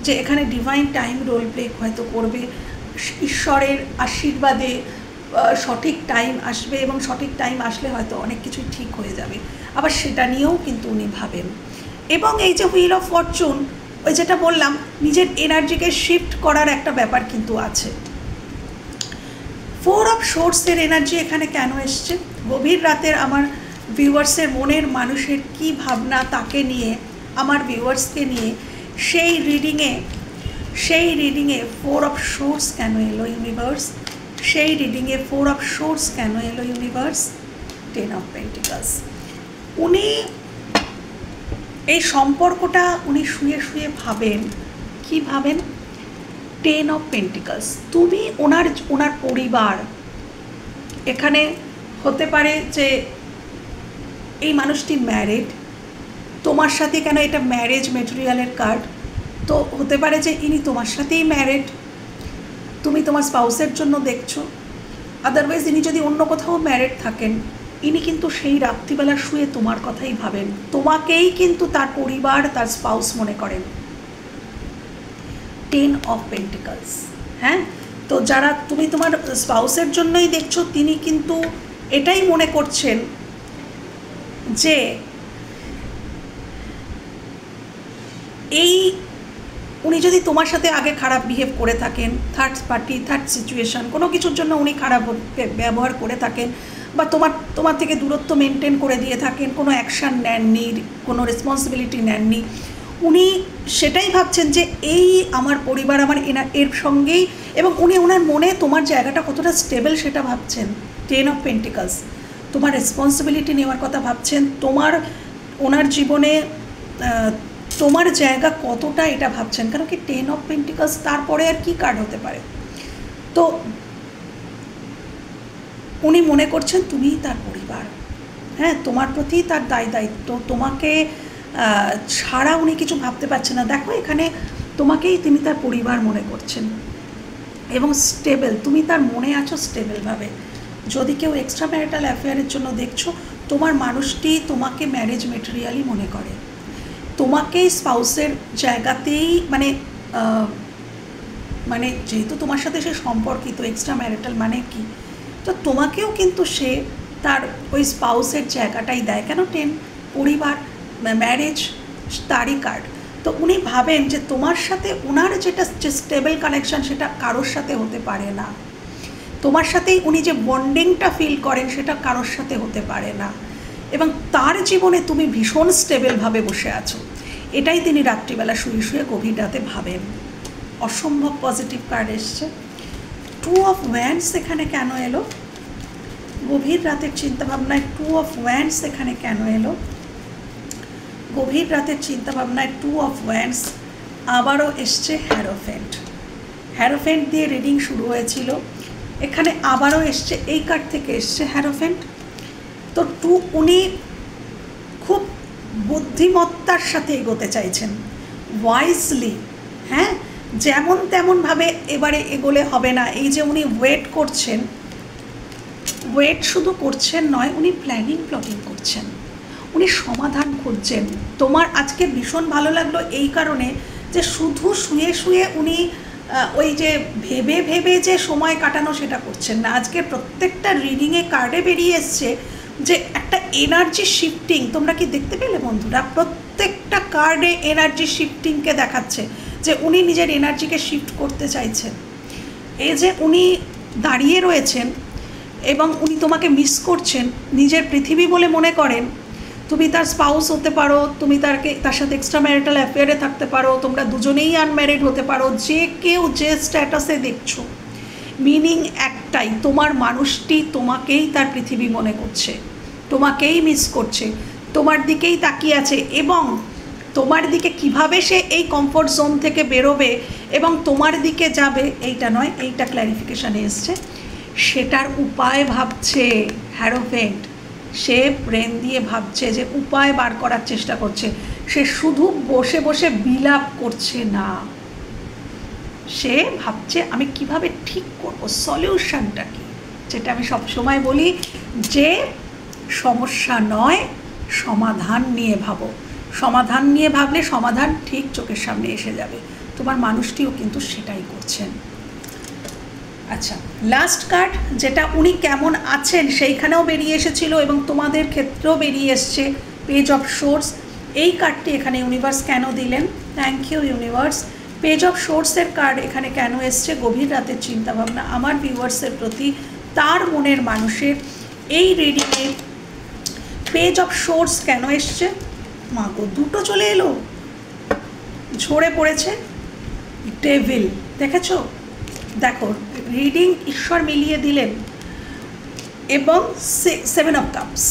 যে এখানে ডিভাইন টাইম রোল প্লে হয়তো করবে, ঈশ্বরের আশীর্বাদে সঠিক টাইম আসবে এবং সঠিক টাইম আসলে হয়তো অনেক কিছুই ঠিক হয়ে যাবে, আবার সেটা নিয়েও কিন্তু উনি ভাবেন। এবং এই যে হুইল অফ ফরচুন, ওই যেটা বললাম নিজের এনার্জিকে শিফট করার একটা ব্যাপার কিন্তু আছে। 4 অফ সোর্সের এনার্জি এখানে কেন এসছে? গভীর রাতের আমার ভিউয়ার্সের মনের মানুষের কি ভাবনা তাকে নিয়ে, আমার ভিউয়ার্সকে নিয়ে, সেই রিডিংয়ে 4 অফ সোর্স কেন এলো ইউনিভার্স? সেই রিডিংয়ে 4 অফ সোর্স কেন এলো ইউনিভার্স? 10 of pentacles. উনি এই সম্পর্কটা উনি শুয়ে শুয়ে ভাবেন, কি ভাবেন? 10 অফ পেন্টিকলস। তুমি ওনার পরিবার, এখানে হতে পারে যে এই মানুষটি ম্যারিড, তোমার সাথে, কেন এটা ম্যারেজ মেটেরিয়ালের কার্ড, তো হতে পারে যে ইনি তোমার সাথেই ম্যারিড, তুমি তোমার স্পাউসের জন্য দেখছো। আদারওয়াইজ ইনি যদি অন্য কোথাও ম্যারিড থাকেন, ইনি কিন্তু সেই রাত্রিবেলা শুয়ে তোমার কথাই ভাবেন, তোমাকেই কিন্তু তার পরিবার, তার স্পাউস মনে করেন। 10 অফ পেন্টিকলস। হ্যাঁ, তো যারা তুমি তোমার স্পাউসের জন্যই দেখছো, তিনি কিন্তু এটাই মনে করছেন যে উনি যদি তোমার সাথে আগে খারাপ বিহেভ করে থাকেন, থার্ড পার্টি, থার্ড সিচুয়েশন, কোনো কিছুর জন্য উনি খারাপ ব্যবহার করে থাকেন, বা তোমার থেকে দূরত্ব মেনটেন করে দিয়ে থাকেন, কোনো অ্যাকশান নেননি, কোনো রেসপন্সিবিলিটি নেননি, উনি সেটাই ভাবছেন যে এই আমার পরিবার আমার এর সঙ্গেই, এবং উনি ওনার মনে তোমার জায়গাটা কতটা স্টেবল সেটা ভাবছেন। 10 অফ পেন্টিকলস, তোমার রেসপন্সিবিলিটি নেওয়ার কথা ভাবছেন, তোমার ওনার জীবনে তোমার জায়গা কতটা এটা ভাবছেন। কারণ কি 10 অফ পেন্টিকলস, তারপরে আর কি কার্ড হতে পারে। তো উনি মনে করছেন তুমিই তার পরিবার, হ্যাঁ, তোমার প্রতি তার দায়িত্ব, তোমাকে ছাড়া উনি কিছু ভাবতে পারছেন না। দেখো এখানে তোমাকেই তিনি তার পরিবার মনে করছেন এবং স্টেবল, তুমি তার মনে আছো স্টেবলভাবে। যদি কেউ এক্সট্রা ম্যারিটাল অ্যাফেয়ারের জন্য দেখছো, তোমার মানুষটি তোমাকে ম্যারেজ মেটেরিয়ালই মনে করে, তোমাকে স্পাউসের জায়গাতেই মানে যেহেতু তোমার সাথে সে সম্পর্কিত, এক্সট্রা ম্যারিটাল মানে কি, তো তোমাকেও কিন্তু সে তার ওই স্পাউসের জায়গাটাই দেয়। কেন 10 পরিবার, ম্যারেজ, তারই কার্ড। তো উনি ভাবেন যে তোমার সাথে ওনার যেটা যে স্টেবল কানেকশান সেটা কারোর সাথে হতে পারে না, তোমার সাথেই উনি যে বন্ডিংটা ফিল করেন সেটা কারোর সাথে হতে পারে না, এবং তার জীবনে তুমি ভীষণ স্টেবলভাবে বসে আছো, এটাই তিনি রাত্রিবেলা শুয়ে শুয়ে গভীর রাতে ভাবেন। অসম্ভব পজিটিভ কার্ড এসছে। 2 অফ ওয়ান্ডস এখানে কেন এলো? গভীর রাতের চিন্তাভাবনায় 2 অফ ওয়ান্ডস এখানে কেন এলো? গভীর রাতের চিন্তাভাবনায় 2 অফ ওয়ান্ডস আবারও এসছে হ্যারোফেন্ট। হ্যারোফেন্ট দিয়ে রিডিং শুরু হয়েছিল, এখানে আবারও এসছে, এই কার্ড থেকে এসছে হ্যারোফেন্ট। তো উনি খুব বুদ্ধিমত্তার সাথে এগোতে চাইছেন, ওয়াইজলি, হ্যাঁ, যেমন তেমনভাবে এবারে এগোলে হবে না। এই যে উনি ওয়েট করছেন, ওয়েট শুধু করছেন নয়, উনি প্ল্যানিং প্লটিং করছেন, উনি সমাধান খুঁজছেন। তোমার আজকে ভীষণ ভালো লাগলো এই কারণে যে শুধু শুয়ে শুয়ে উনি ওই যে ভেবে ভেবে যে সময় কাটানো সেটা করছেন না। আজকে প্রত্যেকটা রিডিংয়ে কার্ডে বেরিয়ে এসছে যে একটা এনার্জি শিফটিং। তোমরা কি দেখতে পেলে বন্ধুরা? প্রত্যেকটা কার্ডে এনার্জি শিফটিংকে দেখাচ্ছে যে উনি নিজের এনার্জিকে শিফট করতে চাইছেন। এই যে উনি দাঁড়িয়ে রয়েছেন এবং উনি তোমাকে মিস করছেন, নিজের পৃথিবী বলে মনে করেন। তুমি তার স্পাউস হতে পারো, তুমি তার সাথে এক্সট্রা ম্যারিটাল অ্যাফেয়ারে থাকতে পারো, তোমরা দুজনেই আনম্যারিড হতে পারো, যে কেউ যে স্ট্যাটাসে দেখছো, মিনিং একটাই, তোমার মানুষটি তোমাকেই তার পৃথিবী মনে করছে, তোমাকেই মিস করছে, তোমার দিকেই তাকিয়ে আছে, এবং তোমার দিকে কিভাবে সে এই কমফোর্ট জোন থেকে বেরোবে এবং তোমার দিকে যাবে, এইটা নয়, এইটা ক্ল্যারিফিকেশানে এসছে, সেটার উপায় ভাবছে হ্যারোফেন্ট। সে ব্রেন দিয়ে ভাবছে, যে উপায় বার করার চেষ্টা করছে। সে শুধু বসে বসে বিলাপ করছে না, সে ভাবছে আমি কিভাবে ঠিক করব, সলিউশনটা কি। যেটা আমি সবসময় বলি যে সমস্যা নয়, সমাধান নিয়ে ভাবো। সমাধান নিয়ে ভাবলে সমাধান ঠিক চোখের সামনে এসে যাবে। তোমার মানুষটিও কিন্তু সেটাই করছেন। আচ্ছা, লাস্ট কার্ড, যেটা উনি কেমন আছেন সেইখানেও বেরিয়ে এসেছিল এবং তোমাদের ক্ষেত্রেও বেরিয়ে এসছে, পেজ অফ সোর্স। এই কার্ডটি এখানে ইউনিভার্স কেন দিলেন? Thank you universe. Page of সোর্সের কার্ড এখানে কেন এসছে? গভীর রাতের চিন্তাভাবনা আমার ভিউয়ার্সের প্রতি, তার মনের মানুষের। এই রিডিংয়ে পেজ অফ সোর্স কেন এসছে? মাগো, দুটো চলে এলো, ঝরে পড়েছে ডেভিল। দেখেছো? দেখো, রিডিং ঈশ্বর মিলিয়ে দিলেন, এবং 7 অফ কাপস।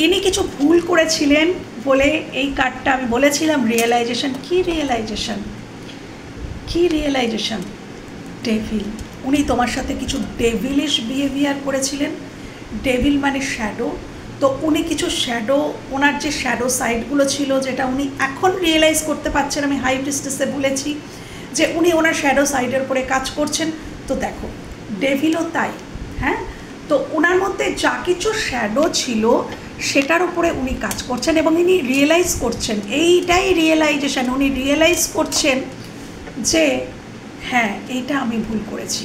ইনি কিছু ভুল করেছিলেন বলে এই কার্ডটা আমি বলেছিলাম রিয়েলাইজেশন। কি রিয়েলাইজেশন? কি রিয়েলাইজেশন? ডেভিল। উনি তোমার সাথে কিছু ডেভিলিশ বিহেভিয়ার করেছিলেন। ডেভিল মানে শ্যাডো। তো উনি কিছু শ্যাডো, ওনার যে শ্যাডো সাইডগুলো ছিল, যেটা উনি এখন রিয়েলাইজ করতে পারছেন, আমি হাই প্রিস্টেসে বলেছি যে উনি ওনার শ্যাডো সাইডের উপরে কাজ করছেন। তো দেখো, ডেভিলও তাই, হ্যাঁ। তো ওনার মধ্যে যা কিছু শ্যাডো ছিল সেটার উপরে উনি কাজ করছেন এবং ইনি রিয়েলাইজ করছেন, এইটাই রিয়েলাইজেশন। উনি রিয়েলাইজ করছেন যে হ্যাঁ, এইটা আমি ভুল করেছি,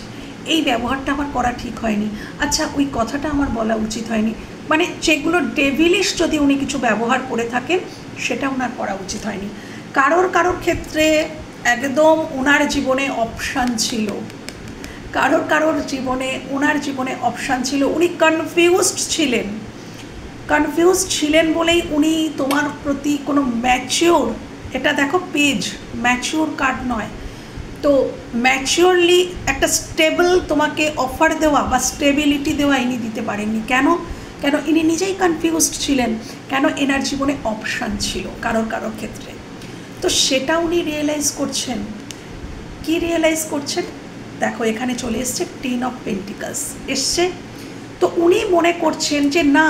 এই ব্যবহারটা আমার করা ঠিক হয়নি, আচ্ছা ওই কথাটা আমার বলা উচিত হয়নি। মানে যেগুলো ডেভিলিশ যদি উনি কিছু ব্যবহার করে থাকেন, সেটা ওনার করা উচিত হয়নি। কারোর ক্ষেত্রে একদম ওনার জীবনে অপশান ছিল, কারোর জীবনে, ওনার জীবনে অপশান ছিল। উনি কনফিউজড ছিলেন বলেই উনি তোমার প্রতি কোনো ম্যাচিওর এটা দেখো পেজ, ম্যাচিওর কার্ড নয়। তো ম্যাচিওরলি একটা স্টেবল তোমাকে অফার দেওয়া বা স্টেবিলিটি দেওয়া ইনি দিতে পারেননি। কেন? কেন ইনি নিজেই কনফিউজড ছিলেন, কেন এনার জীবনে অপশান ছিল কারোর কারোর ক্ষেত্রে। তো সেটা উনি রিয়েলাইজ করছেন। কি রিয়েলাইজ করছেন? দেখো এখানে চলে এসছে 10 অফ পেন্টিকলস এসছে। তো উনি মনে করছেন যে না,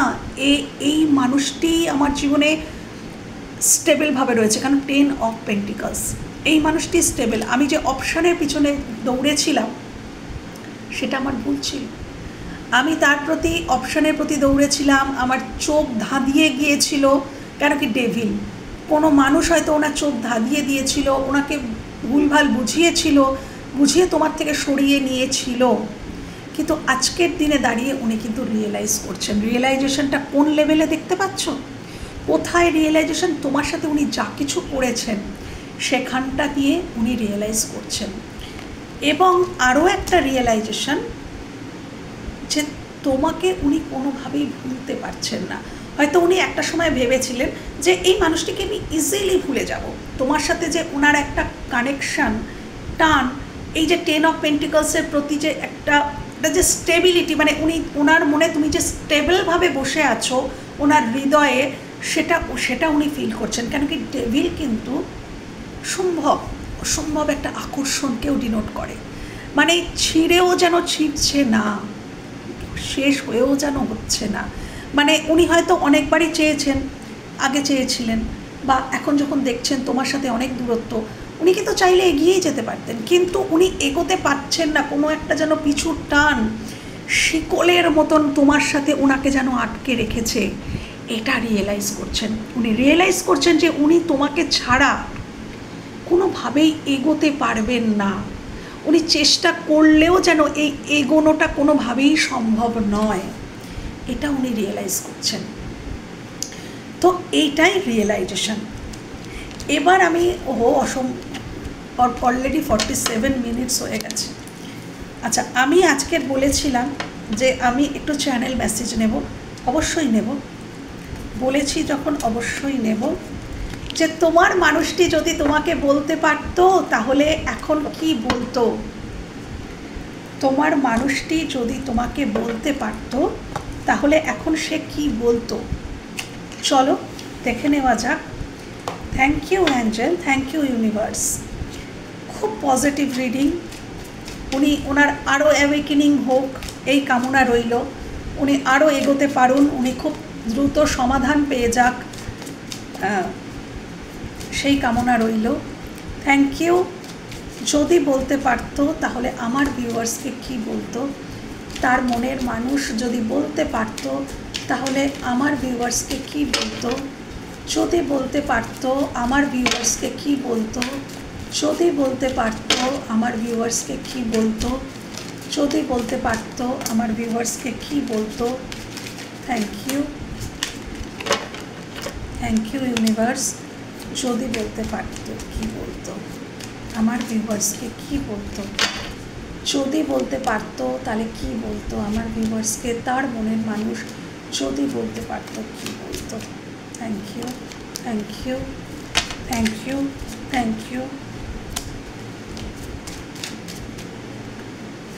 এই মানুষটি আমার জীবনে স্টেবলভাবে রয়েছে, কারণ 10 অফ পেন্টিকলস, এই মানুষটি স্টেবল। আমি যে অপশানের পিছনে দৌড়েছিলাম সেটা আমার ভুল ছিল। আমি তার প্রতি অপশানের প্রতি দৌড়েছিলাম, আমার চোখ ধাঁধিয়ে গিয়েছিল। কেন কি ডেভিল, কোনো মানুষ হয়তো ওনার চোখ ধাঁধিয়ে দিয়েছিল, ওনাকে ভুলভাল বুঝিয়েছিল, বুঝিয়ে তোমার থেকে সরিয়ে নিয়েছিল। কিন্তু আজকের দিনে দাঁড়িয়ে উনি কিন্তু রিয়েলাইজ করছেন। রিয়েলাইজেশনটা কোন লেভেলে দেখতে পাচ্ছ? কোথায় রিয়েলাইজেশন? তোমার সাথে উনি যা কিছু করেছেন সেখানটা দিয়ে উনি রিয়েলাইজ করছেন। এবং আরও একটা রিয়েলাইজেশন যে তোমাকে উনি কোনোভাবেই ভুলতে পারছেন না। হয়তো উনি একটা সময় ভেবেছিলেন যে এই মানুষটিকে আমি ইজিলি ভুলে যাব, তোমার সাথে যে ওনার একটা কানেকশান, টান, এই যে 10 অফ পেন্টিকলসের প্রতি যে একটা যে স্টেবিলিটি, মানে ওনার মনে তুমি যে স্টেবলভাবে বসে আছো ওনার হৃদয়ে, সেটা উনি ফিল করছেন। কেন কি ডেভিল কিন্তু অসম্ভব একটা আকর্ষণকেও ডিনোট করে। মানে ছিঁড়েও যেন ছিঁড়ছে না, শেষ হয়েও যেন হচ্ছে না। মানে উনি হয়তো অনেকবারই চেয়েছেন, আগে চেয়েছিলেন, বা এখন যখন দেখছেন তোমার সাথে অনেক দূরত্ব, উনি কিন্তু চাইলে এগিয়েই যেতে পারতেন, কিন্তু উনি এগোতে পারছেন না। কোনো একটা যেন পিছুর টান, শিকলের মতন তোমার সাথে ওনাকে যেন আটকে রেখেছে। এটা রিয়েলাইজ করছেন। উনি রিয়েলাইজ করছেন যে উনি তোমাকে ছাড়া কোনোভাবেই এগোতে পারবেন না। উনি চেষ্টা করলেও যেন এই এগোনোটা কোনোভাবেই সম্ভব নয়, এটা উনি রিয়েলাইজ করছেন। তো এইটাই রিয়েলাইজেশন। এবার আমি অলরেডি 47 মিনিটস হয়ে গেছে। আচ্ছা, আমি আজকের বলেছিলাম যে আমি একটু চ্যানেল মেসেজ নেব, অবশ্যই নেব, বলেছি যখন অবশ্যই নেব। যে তোমার মানুষটি যদি তোমাকে বলতে পারতো তাহলে এখন কি বলতো? তোমার মানুষটি যদি তোমাকে বলতে পারতো তাহলে এখন সে কি বলতো? চলো দেখে নেওয়া যাক। Thank you angel, thank you universe. খুব পজিটিভ রিডিং। ওনার আরও অ্যাওয়েকেনিং হোক এই কামনা রইল, উনি আরও এগোতে পারুন, উনি খুব দ্রুত সমাধান পেয়ে যাক সেই কামনা রইল। Thank you. যদি বলতে পারতো তাহলে আমার ভিউয়ার্সকে কি বলতো? তার মনের মানুষ যদি বলতে পারতো তাহলে আমার ভিউয়ার্সকে কি বলতো? যদি বলতে পারতো আমার ভিউয়ার্সকে কি বলতো? যদি বলতে পারতো আমার ভিউয়ার্সকে কি বলতো? যদি বলতে পারতো আমার ভিউয়ার্সকে কি বলতো? Thank you, thank you universe. যদি বলতে পারতো কি বলতো? আমার ভিউয়ার্সকে কি বলতো? যদি বলতে পারতো তাহলে কি বলতো আমার ভিউয়ার্সকে? তার মনের মানুষ যদি বলতে পারতো কি বলতো? Thank you, thank you, thank you, thank you,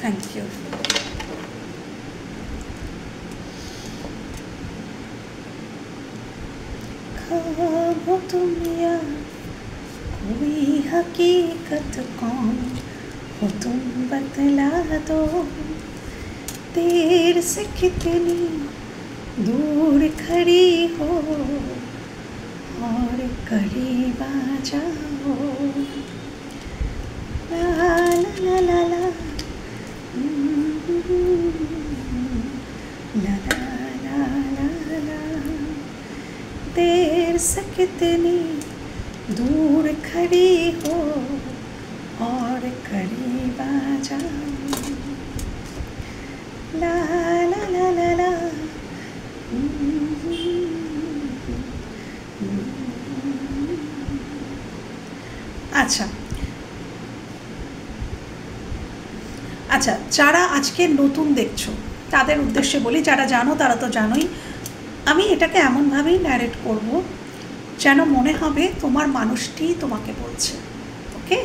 thank you. खाबों तुम या कोई हकीकत कौन हो तुम बतला दो, देर से कितनी दूर खड़ी हो और करीब आ जाओ। ला ला ला ला ला ला ला ला ला, देर से कितनी दूर खड़ी हो और करीब आ जाओ। ला ला ला ला ला। আচ্ছা আচ্ছা, যারা আজকে নতুন দেখছো তাদের উদ্দেশ্যে বলি, যারা জানো তারা তো জানোই। আমি এটাকে এমনভাবেই ন্যারেট করব যেন মনে হবে তোমার মানুষটিই তোমাকে বলছে। ওকে,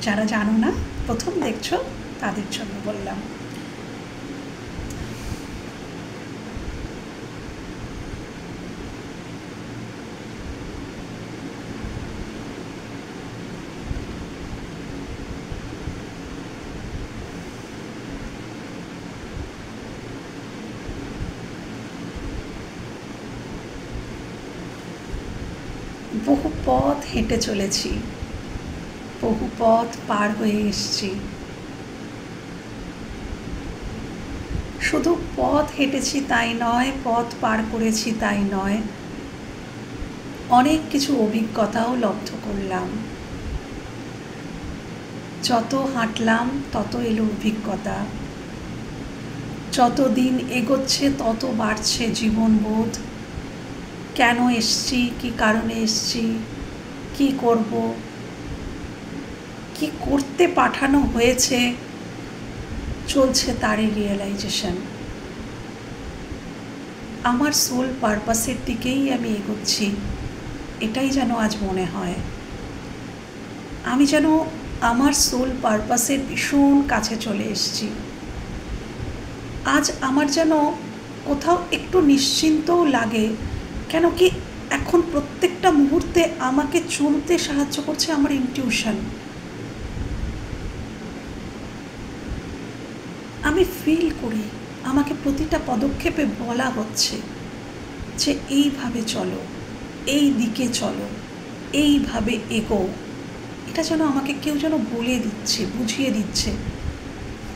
যারা জানো না, প্রথম দেখছো, তাদের জন্য বললাম। বহু পথ হেঁটে চলেছি, বহু পথ পার হয়ে এসছি। শুধু পথ হেঁটেছি তাই নয়, পথ পার করেছি তাই নয়, অনেক কিছু অভিজ্ঞতাও লব্ধ করলাম। যত হাঁটলাম তত এলো অভিজ্ঞতা, যত দিন এগোচ্ছে তত বাড়ছে জীবনবোধ। কেন এসছি, কী কারণে এসছি, কী করব, কি করতে পাঠানো হয়েছে, চলছে তারই রিয়েলাইজেশন। আমার সোল পারপাসের দিকেই আমি এগোচ্ছি, এটাই যেন আজ মনে হয়। আমি যেন আমার সোল পারপাসের ভীষণ কাছে চলে এসেছি। আজ আমার যেন কোথাও একটু নিশ্চিন্তও লাগে, কেন কি এখন প্রত্যেকটা মুহূর্তে আমাকে চলতে সাহায্য করছে আমার ইনটিউশন। আমি ফিল করি আমাকে প্রতিটা পদক্ষেপে বলা হচ্ছে যে এইভাবে চলো, এই দিকে চলো, এইভাবে এগো। এটা যেন আমাকে কেউ যেন বলে দিচ্ছে, বুঝিয়ে দিচ্ছে।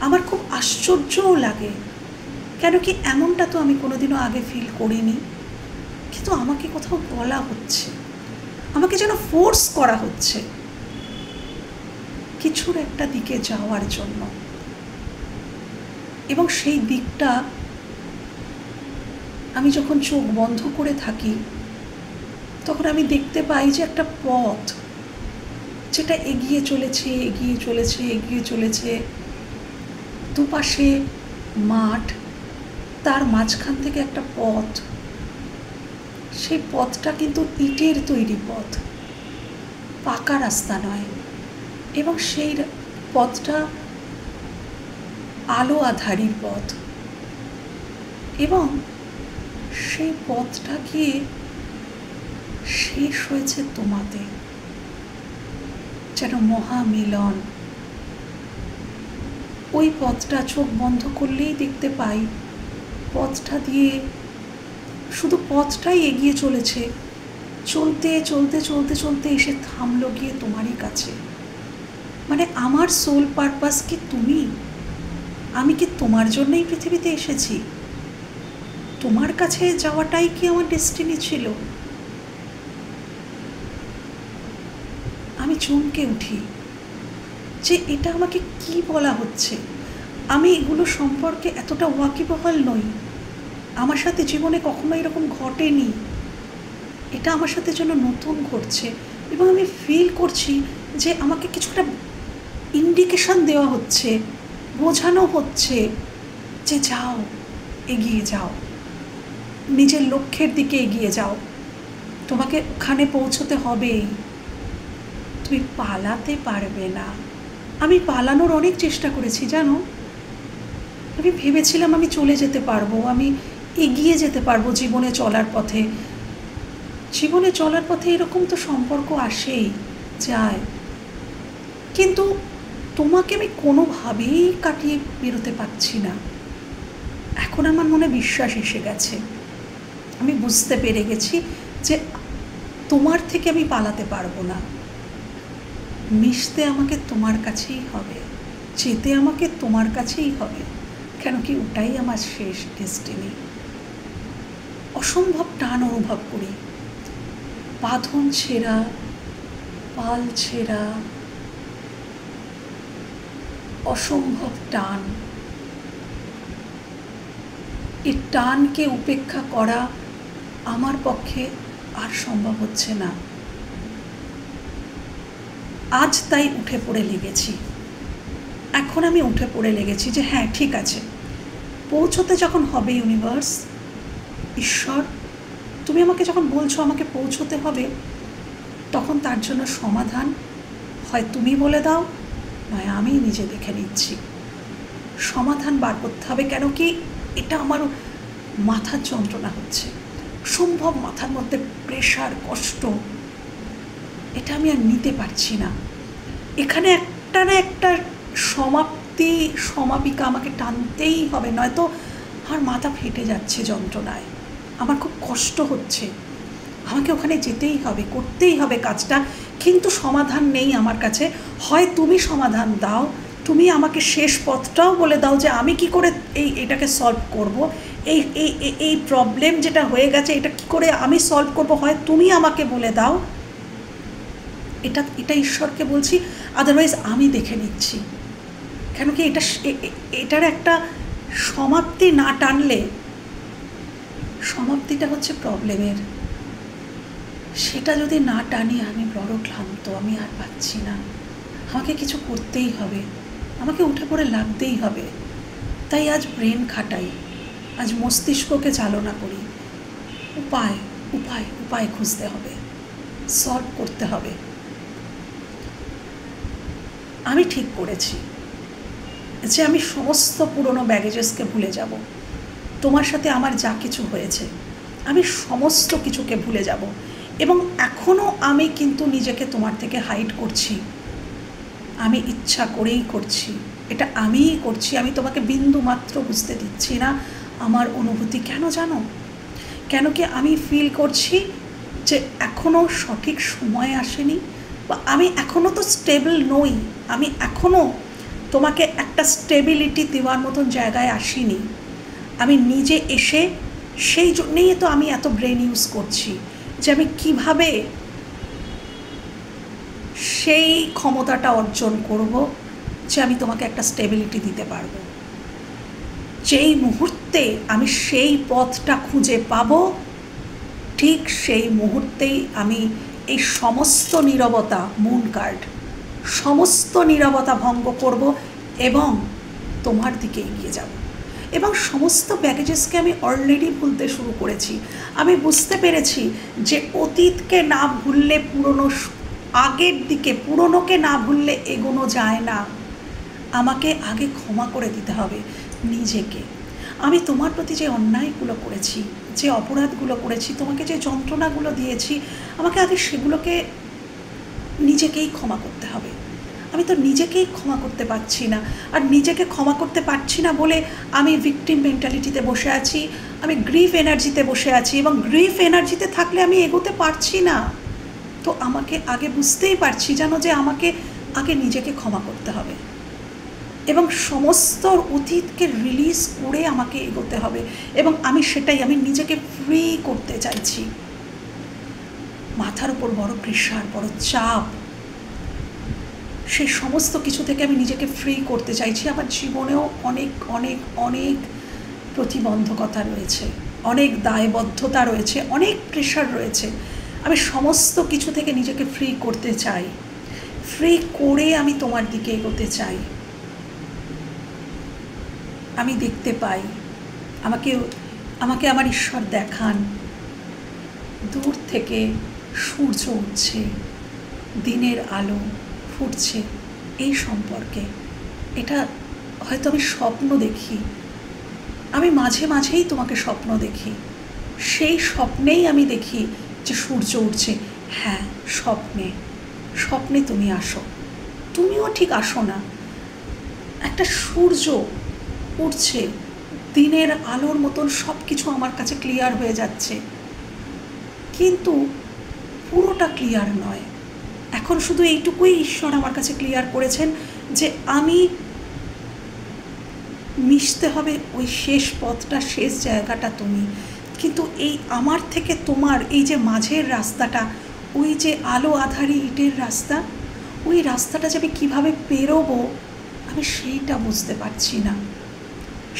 আমার খুব আশ্চর্যও লাগে, কেন কি এমনটা তো আমি কোনোদিনও আগে ফিল করিনি, কিন্তু আমাকে কোথাও বলা হচ্ছে, আমাকে যেন ফোর্স করা হচ্ছে কিছুর একটা দিকে যাওয়ার জন্য। এবং সেই দিকটা আমি যখন চোখ বন্ধ করে থাকি তখন আমি দেখতে পাই যে একটা পথ যেটা এগিয়ে চলেছে, এগিয়ে চলেছে, এগিয়ে চলেছে। দুপাশে মাঠ, তার মাঝখান থেকে একটা পথ। সেই পথটা কিন্তু ইটের তৈরি পথ, পাকা রাস্তা নয়। এবং সেই পথটা আলো আধারির পথ। এবং সেই পথটা গিয়ে শেষ হয়েছে তোমাতে, যেন মহামিলন। ওই পথটা চোখ বন্ধ করলেই দেখতে পাই, পথটা দিয়ে শুধু পথটাই এগিয়ে চলেছে, চলতে চলতে চলতে চলতে এসে থামলো গিয়ে তোমারই কাছে। মানে আমার সোল পারপাস কি তুমি? আমি কি তোমার জন্যই পৃথিবীতে এসেছি? তোমার কাছে যাওয়াটাই কি আমার ডেস্টিনি ছিল? আমি চমকে উঠি যে এটা আমাকে কি বলা হচ্ছে। আমি এগুলো সম্পর্কে এতটা ওয়াকিবহাল নই, আমার সাথে জীবনে কখনো এরকম ঘটেনি। এটা আমার সাথে যেন নতুন ঘটছে। এবং আমি ফিল করছি যে আমাকে কিছুটা ইন্ডিকেশন দেওয়া হচ্ছে, বোঝানো হচ্ছে যে যাও, এগিয়ে যাও, নিজের লক্ষ্যের দিকে এগিয়ে যাও, তোমাকে ওখানে পৌঁছতে হবেই, তুমি পালাতে পারবে না। আমি পালানোর অনেক চেষ্টা করেছি জানো। আমি ভেবেছিলাম আমি চলে যেতে পারবো, আমি এগিয়ে যেতে পারবো জীবনে চলার পথে। জীবনে চলার পথে এরকম তো সম্পর্ক আসেই যায়, কিন্তু তোমাকে আমি কোনোভাবেই কাটিয়ে বেরোতে পারছি না। এখন আমার মনে বিশ্বাস এসে গেছে, আমি বুঝতে পেরে গেছি যে তোমার থেকে আমি পালাতে পারবো না। মিশতে আমাকে তোমার কাছেই হবে, যেতে আমাকে তোমার কাছেই হবে, কেন কি ওটাই আমার শেষ ডেস্টিনি। অসম্ভব টান অনুভব করি, বাঁধন ছেঁড়া, পাল ছেঁড়া, অসম্ভব টান। এই টানকে উপেক্ষা করা আমার পক্ষে আর সম্ভব হচ্ছে না। আজ তাই উঠে পড়ে লেগেছি। এখন আমি উঠে পড়ে লেগেছি যে হ্যাঁ ঠিক আছে, পৌঁছতে যখন হবে ইউনিভার্স, ঈশ্বর, তুমি আমাকে যখন বলছো আমাকে পৌঁছতে হবে, তখন তার জন্য সমাধান হয় তুমি বলে দাও, নয় আমি নিজে দেখে নিচ্ছি। সমাধান বার করতে হবে। কেন কি এটা আমার মাথার যন্ত্রণা হচ্ছে, সম্ভব মাথার মধ্যে প্রেশার, কষ্ট, এটা আমি আর নিতে পারছি না। এখানে একটা না একটা সমাপ্তি, সমাপিকা আমাকে টানতেই হবে, নয়তো আমার মাথা ফেটে যাচ্ছে যন্ত্রণায়, আমার খুব কষ্ট হচ্ছে। আমাকে ওখানে যেতেই হবে, করতেই হবে কাজটা, কিন্তু সমাধান নেই আমার কাছে। হয় তুমি সমাধান দাও, তুমি আমাকে শেষ পথটাও বলে দাও যে আমি কি করে এটাকে সলভ করব, এই এই এই প্রবলেম যেটা হয়ে গেছে এটা কি করে আমি সলভ করব, হয় তুমি আমাকে বলে দাও। এটা ঈশ্বরকে বলছি, আদারওয়াইজ আমি দেখে নিচ্ছি। কেন কি এটার একটা সমাপ্তি না টানলে, সমাপ্তিটা হচ্ছে প্রবলেমের, সেটা যদি না টানি আমি বড় ক্লান্ত, আমি আর পাচ্ছি না। আমাকে কিছু করতেই হবে, আমাকে উঠে পড়ে লাগতেই হবে। তাই আজ ব্রেন খাটাই, আজ মস্তিষ্ককে চালনা করি, উপায় উপায় উপায় খুঁজতে হবে, সলভ করতে হবে। আমি ঠিক করেছি যে আমি সমস্ত পুরনো ব্যাগেজেসকে ভুলে যাব। তোমার সাথে আমার যা কিছু হয়েছে আমি সমস্ত কিছুকে ভুলে যাব। এবং এখনও আমি কিন্তু নিজেকে তোমার থেকে হাইড করছি, আমি ইচ্ছা করেই করছি, এটা আমিই করছি। আমি তোমাকে বিন্দু মাত্র বুঝতে দিচ্ছি না আমার অনুভূতি। কেন জানো? কেন কি আমি ফিল করছি যে এখনও সঠিক সময় আসেনি, বা আমি এখনও তো স্টেবল নই, আমি এখনও তোমাকে একটা স্টেবিলিটি দেওয়ার মতন জায়গায় আসিনি। আমি নিজে এসে, সেই জন্যেই তো আমি এত ব্রেন ইউজ করছি যে আমি কিভাবে সেই ক্ষমতাটা অর্জন করব যে আমি তোমাকে একটা স্টেবিলিটি দিতে পারবো। যেই মুহূর্তে আমি সেই পথটা খুঁজে পাবো, ঠিক সেই মুহূর্তেই আমি এই সমস্ত নীরবতা, মুন কার্ড, সমস্ত নীরবতা ভঙ্গ করব এবং তোমার দিকে এগিয়ে যাব। এবং সমস্ত ব্যাগেজেসকে আমি অলরেডি ভুলতে শুরু করেছি। আমি বুঝতে পেরেছি যে অতীতকে না ভুললে আগের দিকে, পুরনোকে না ভুললে এগোনো যায় না। আমাকে আগে ক্ষমা করে দিতে হবে নিজেকে। আমি তোমার প্রতি যে অন্যায়গুলো করেছি, যে অপরাধগুলো করেছি, তোমাকে যে যন্ত্রণাগুলো দিয়েছি, আমাকে আগে সেগুলোকে নিজেকেই ক্ষমা করতে হবে। আমি তো নিজেকেই ক্ষমা করতে পারছি না, আর নিজেকে ক্ষমা করতে পারছি না বলে আমি ভিকটিম মেন্টালিটিতে বসে আছি, আমি গ্রিফ এনার্জিতে বসে আছি, এবং গ্রিফ এনার্জিতে থাকলে আমি এগোতে পারছি না। তো আমাকে আগে বুঝতেই পারছি জানো যে আমাকে আগে নিজেকে ক্ষমা করতে হবে এবং সমস্ত অতীতকে রিলিজ করে আমাকে এগোতে হবে। এবং আমি সেটাই, আমি নিজেকে ফ্রি করতে চাইছি। মাথার উপর বড় প্রেশার, বড় চাপ, সেই সমস্ত কিছু থেকে আমি নিজেকে ফ্রি করতে চাইছি। আমার জীবনেও অনেক অনেক অনেক প্রতিবন্ধকতা রয়েছে, অনেক দায়বদ্ধতা রয়েছে, অনেক প্রেশার রয়েছে। আমি সমস্ত কিছু থেকে নিজেকে ফ্রি করতে চাই, ফ্রি করে আমি তোমার দিকে এগোতে চাই। আমি দেখতে পাই, আমাকে আমার ঈশ্বর দেখান, দূর থেকে সূর্য উঠছে, দিনের আলো ফুটছে, এই সম্পর্কে। এটা হয়তো আমি স্বপ্ন দেখি, আমি মাঝে মাঝেই তোমাকে স্বপ্ন দেখি, সেই স্বপ্নেই আমি দেখি যে সূর্য উঠছে। হ্যাঁ, স্বপ্নে তুমি আসো, তুমিও ঠিক আসো না। একটা সূর্য উঠছে, দিনের আলোর মতন সব কিছু আমার কাছে ক্লিয়ার হয়ে যাচ্ছে, কিন্তু পুরোটা ক্লিয়ার নয়। এখন শুধু এইটুকুই ঈশ্বর আমার কাছে ক্লিয়ার করেছেন যে আমি মিশতে হবে ওই শেষ পথটা, শেষ জায়গাটা তুমি। কিন্তু এই আমার থেকে তোমার এই যে মাঝের রাস্তাটা, ওই যে আলো আধারি ইটের রাস্তা, ওই রাস্তাটা যে আমি কীভাবে পেরোবো আমি সেইটা বুঝতে পারছি না।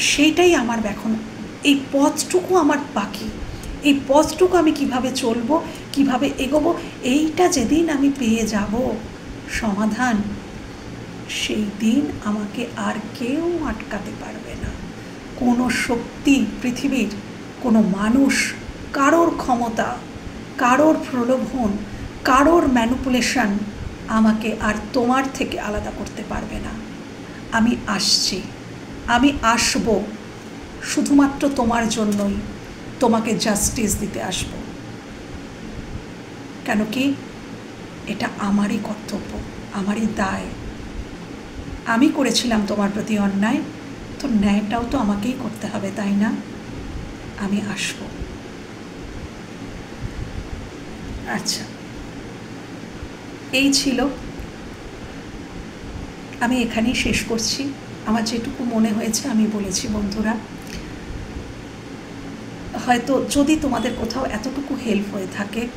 সেইটাই আমার এখন, এই পথটুকু আমার বাকি। এই পথটুকু আমি কিভাবে চলবো, কিভাবে এগোবো, এইটা যেদিন আমি পেয়ে যাব সমাধান, সেই দিন আমাকে আর কেউ আটকাতে পারবে না। কোনো শক্তি, পৃথিবীর কোনো মানুষ কারোর ক্ষমতা, কারোর প্রলোভন, কারোর ম্যানিপুলেশন আমাকে আর তোমার থেকে আলাদা করতে পারবে না। আমি আসছি, আমি আসব শুধুমাত্র তোমার জন্যই, তোমাকে জাস্টিস দিতে আসব। কেন কি এটা আমারই কর্তব্য, আমারই দায়। আমি করেছিলাম তোমার প্রতি অন্যায়, তো ন্যায়টাও তো আমাকেই করতে হবে, তাই না? আমি আসব। আচ্ছা, এই ছিল। আমি এখানেই শেষ করছি। আমার যেটুকু মনে হয়েছে আমি বলেছি বন্ধুরা। হয়তো যদি তোমাদের কোথাও এতটুকু হেল্প হয়ে থাকে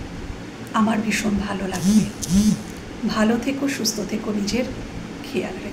আমার ভীষণ ভালো লাগবে। ভালো থেকো, সুস্থ থেকো, নিজের খেয়াল রেখো।